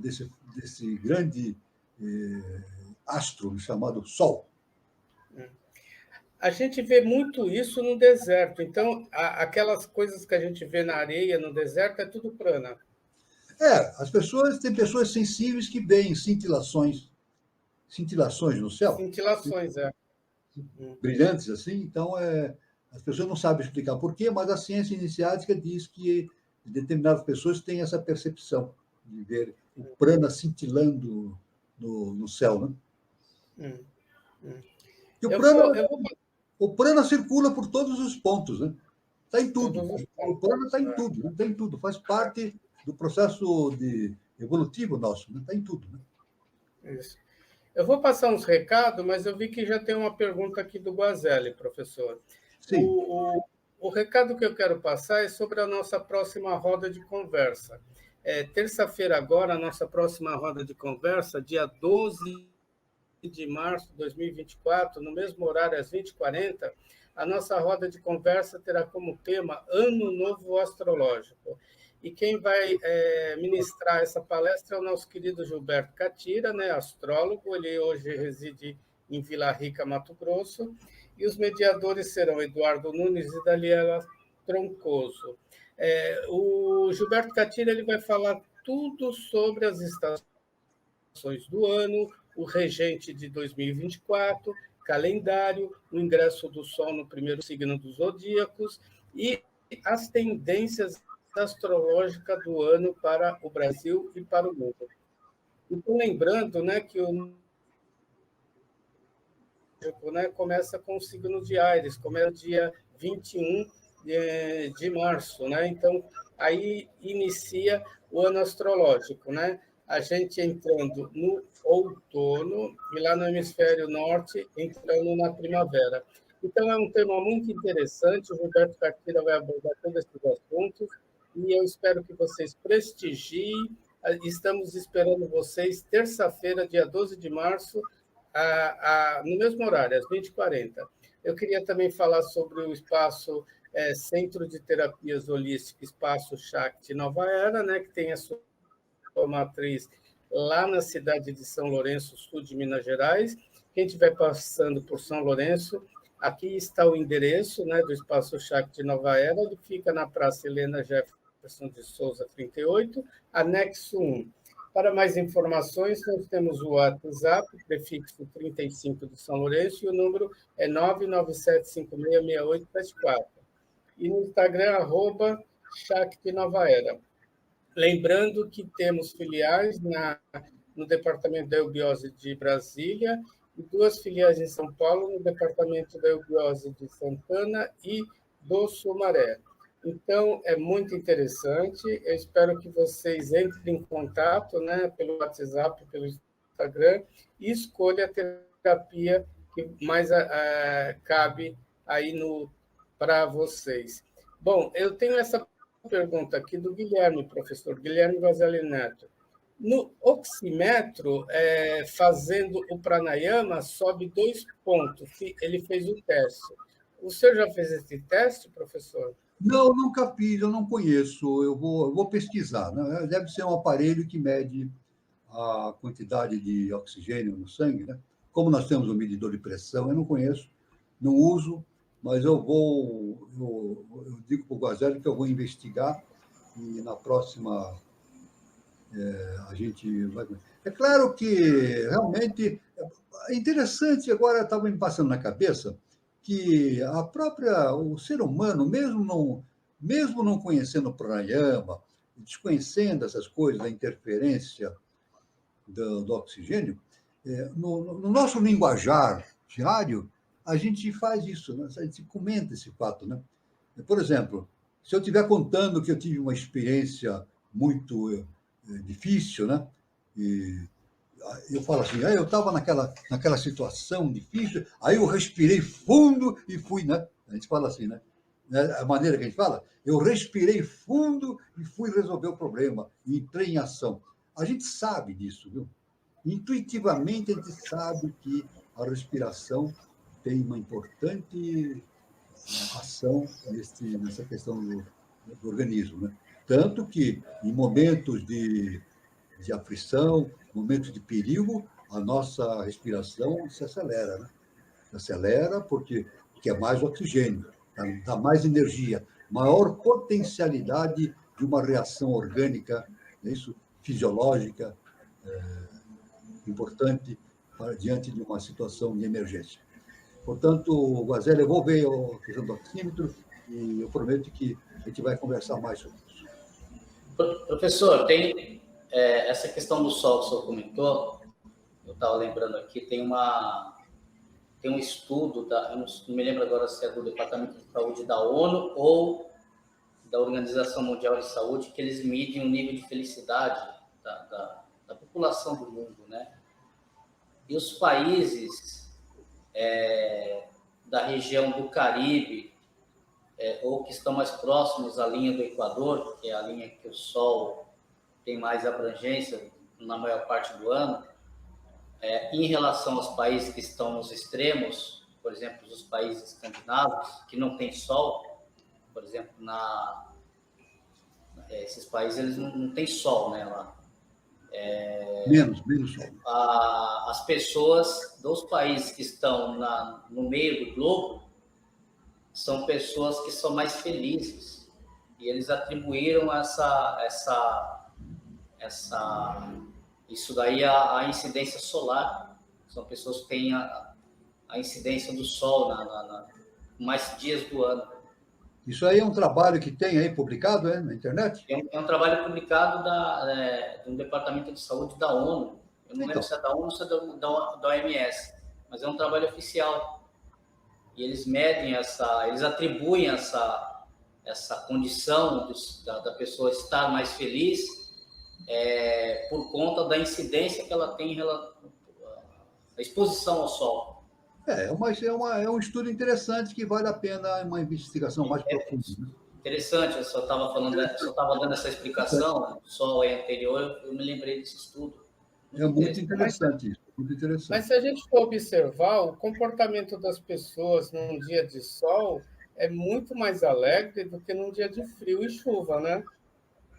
desse grande astro chamado Sol. A gente vê muito isso no deserto. Então, aquelas coisas que a gente vê na areia, no deserto, é tudo prana. Tem pessoas sensíveis que veem cintilações no céu. Cintilações, Brilhantes assim. Então, as pessoas não sabem explicar por quê, mas a ciência iniciática diz que determinadas pessoas têm essa percepção de ver o prana cintilando no céu. Né? E o prana circula por todos os pontos, né? Está em tudo. O prana está em tudo, né? Está em tudo. Faz parte do processo evolutivo nosso, né? Está em tudo. Né? Isso. Eu vou passar uns recados, mas eu vi que já tem uma pergunta aqui do Guazelli, professor. Sim. O recado que eu quero passar é sobre a nossa próxima roda de conversa. Terça-feira agora, a nossa próxima roda de conversa, dia 12 de março de 2024, no mesmo horário, às 20h40, a nossa roda de conversa terá como tema Ano Novo Astrológico. E quem vai ministrar essa palestra é o nosso querido Gilberto Catira, né, astrólogo. Ele hoje reside em Vila Rica, Mato Grosso. E os mediadores serão Eduardo Nunes e Daniela Troncoso. O Gilberto Catira ele vai falar tudo sobre as estações do ano, o regente de 2024, calendário, o ingresso do Sol no primeiro signo dos zodíacos e as tendências astrológicas do ano para o Brasil e para o mundo. Então, lembrando, né, que o começa com o signo de Áries, começa dia 21 de março, né? Então, aí inicia o ano astrológico, né? A gente entrando no outono e lá no hemisfério norte entrando na primavera. Então, é um tema muito interessante, o Gilberto Cartira vai abordar todos esses assuntos, e eu espero que vocês prestigiem. Estamos esperando vocês terça-feira, dia 12 de março, no mesmo horário, às 20h40. Eu queria também falar sobre o espaço Centro de Terapias Holísticas, Espaço Shakti Nova Era, né, que tem a sua matriz lá na cidade de São Lourenço, sul de Minas Gerais. Quem estiver passando por São Lourenço, aqui está o endereço, né, do Espaço Shakti Nova Era, ele fica na Praça Helena Jefferson de Souza, 38, anexo 1. Para mais informações, nós temos o WhatsApp, prefixo 35 de São Lourenço, e o número é 997566874. E no Instagram, @Shakti Nova Era. Lembrando que temos filiais no Departamento da Eubiose de Brasília e 2 filiais em São Paulo, no Departamento da Eubiose de Santana e do Sumaré. Então, é muito interessante. Eu espero que vocês entrem em contato, né, pelo WhatsApp, pelo Instagram, e escolha a terapia que mais cabe aí para vocês. Bom, eu tenho essa pergunta aqui do Guilherme, professor Guilherme Vazelli Neto. No oxímetro, fazendo o pranayama, sobe 2 pontos. Ele fez o teste. O senhor já fez esse teste, professor? Não, nunca fiz, eu não conheço. Eu vou pesquisar, né? Deve ser um aparelho que mede a quantidade de oxigênio no sangue, né? Como nós temos um medidor de pressão, eu não conheço, não uso, mas eu digo para o Guazelli que eu vou investigar e na próxima a gente vai. É claro que realmente é interessante, agora estava me passando na cabeça que o ser humano, mesmo não conhecendo o pranayama, desconhecendo essas coisas, a interferência do oxigênio, no nosso linguajar diário, a gente faz isso, né? A gente comenta esse fato. Né? Por exemplo, se eu estiver contando que eu tive uma experiência muito difícil, né? E eu falo assim, eu estava naquela situação difícil, aí eu respirei fundo e fui, né? A gente fala assim, né? A maneira que a gente fala, eu respirei fundo e fui resolver o problema, e entrei em ação. A gente sabe disso, viu? Intuitivamente, a gente sabe que a respiração tem uma importante ação nessa questão do organismo, né? Tanto que, em momentos de aflição, momentos de perigo, a nossa respiração se acelera, né? Se acelera porque é mais oxigênio, dá mais energia, maior potencialidade de uma reação orgânica, isso, fisiológica, importante diante de uma situação de emergência. Portanto, Guazelli, eu vou ver a questão do oxímetro e eu prometo que a gente vai conversar mais sobre isso. Professor, tem essa questão do sol que o senhor comentou, eu estava lembrando aqui, tem um estudo, eu não me lembro agora se é do Departamento de Saúde da ONU ou da Organização Mundial de Saúde, que eles medem o nível de felicidade da população do mundo, né? E os países da região do Caribe, ou que estão mais próximos à linha do Equador, que é a linha que o Sol tem mais abrangência na maior parte do ano, em relação aos países que estão nos extremos, por exemplo, os países escandinavos, que não têm Sol, por exemplo, esses países eles não têm Sol, né, lá. Menos Sol. As pessoas dos países que estão no meio do globo são pessoas que são mais felizes. E eles atribuíram isso daí à incidência solar. São pessoas que têm a incidência do sol mais dias do ano. Isso aí é um trabalho que tem aí publicado na internet? É um trabalho publicado do Departamento de Saúde da ONU. Eu não lembro se é da ONU ou se é da OMS, mas é um trabalho oficial. E eles medem eles atribuem essa condição da pessoa estar mais feliz por conta da incidência que ela tem a exposição ao sol. É um estudo interessante que vale a pena uma investigação mais profunda. Né? Interessante, eu só estava dando essa explicação, o Sol é anterior, eu me lembrei desse estudo. Muito interessante isso, muito interessante. Mas se a gente for observar, o comportamento das pessoas num dia de sol é muito mais alegre do que num dia de frio e chuva, né?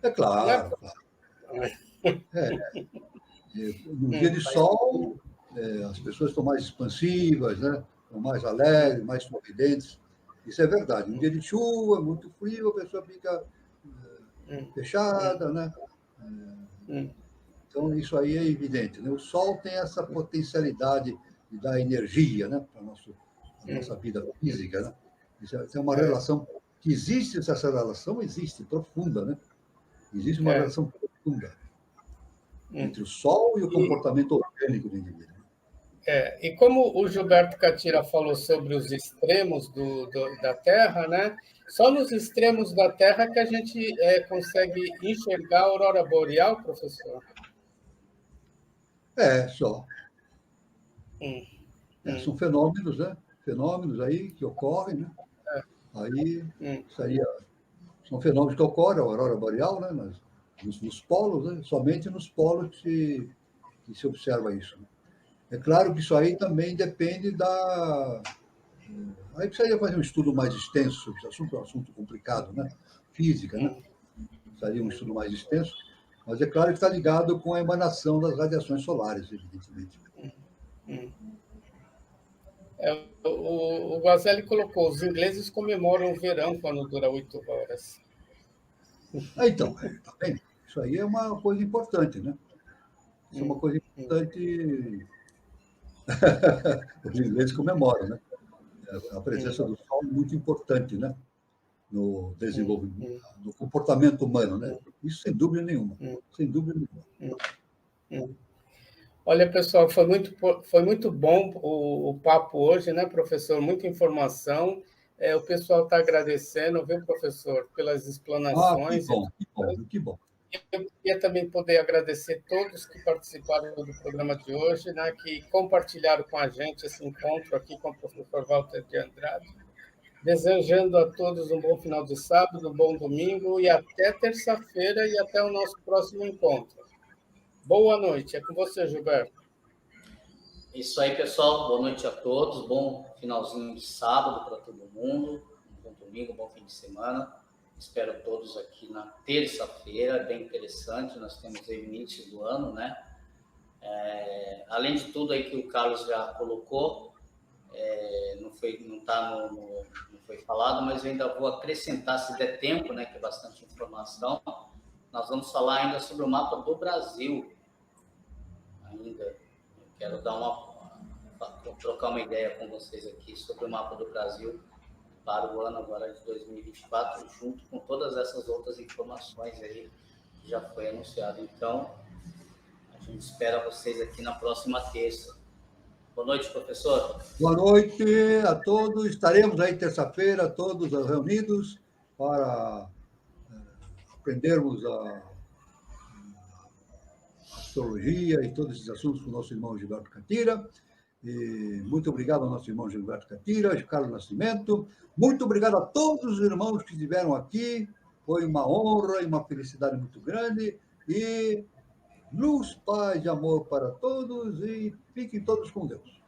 É claro, claro. No dia de sol, as pessoas estão mais expansivas, né? Estão mais alegres, mais sorridentes. Isso é verdade. No dia de chuva, muito frio, a pessoa fica fechada, né? Então, isso aí é evidente. Né? O sol tem essa potencialidade de dar energia, né? Para a nossa vida física. Né? Isso é uma relação que existe, essa relação existe, profunda, né? Existe uma relação profunda entre o sol e o comportamento orgânico do indivíduo. E como o Gilberto Catira falou sobre os extremos da Terra, né? Só nos extremos da Terra que a gente consegue enxergar a aurora boreal, professor? Só. São fenômenos, né? Fenômenos aí que ocorrem, né? Aí são fenômenos que ocorrem, a aurora boreal, né? Nos polos, né? Somente nos polos que se observa isso. Né? É claro que isso aí também depende da... Aí precisaria fazer um estudo mais extenso sobre esse assunto, é um assunto complicado, né? Física, né? Precisaria um estudo mais extenso, mas é claro que está ligado com a emanação das radiações solares, evidentemente. O Guazelli colocou, os ingleses comemoram o verão quando dura 8 horas. Então, tá bem? Isso aí é uma coisa importante, né? Isso é uma coisa importante. Os ingleses comemoram, né? A presença do Sol é muito importante, né? No desenvolvimento, no comportamento humano, né? Isso sem dúvida nenhuma. Sem dúvida nenhuma. Olha, pessoal, foi muito bom o papo hoje, né, professor? Muita informação. O pessoal está agradecendo, viu, professor, pelas explanações. Que bom, que bom, que bom. Eu queria também poder agradecer todos que participaram do programa de hoje, né, que compartilharam com a gente esse encontro aqui com o professor Walter de Andrade. Desejando a todos um bom final de sábado, um bom domingo e até terça-feira e até o nosso próximo encontro. Boa noite. É com você, Gilberto. Isso aí, pessoal. Boa noite a todos. Bom finalzinho de sábado para todo mundo. Um bom domingo, um bom fim de semana. Espero todos aqui na terça-feira. Bem interessante. Nós temos aí o início do ano, né? Além de tudo aí que o Carlos já colocou, não foi falado, mas eu ainda vou acrescentar, se der tempo, né? Que é bastante informação. Nós vamos falar ainda sobre o mapa do Brasil. Eu quero trocar uma ideia com vocês aqui sobre o mapa do Brasil para o ano agora de 2024, junto com todas essas outras informações aí que já foi anunciado. Então, a gente espera vocês aqui na próxima terça. Boa noite, professor. Boa noite a todos. Estaremos aí terça-feira, todos reunidos para aprendermos a astrologia e todos esses assuntos com o nosso irmão Gilberto Catira. E muito obrigado ao nosso irmão Gilberto Catira, Carlos Nascimento. Muito obrigado a todos os irmãos que estiveram aqui. Foi uma honra e uma felicidade muito grande. E luz, paz e amor para todos. E fiquem todos com Deus.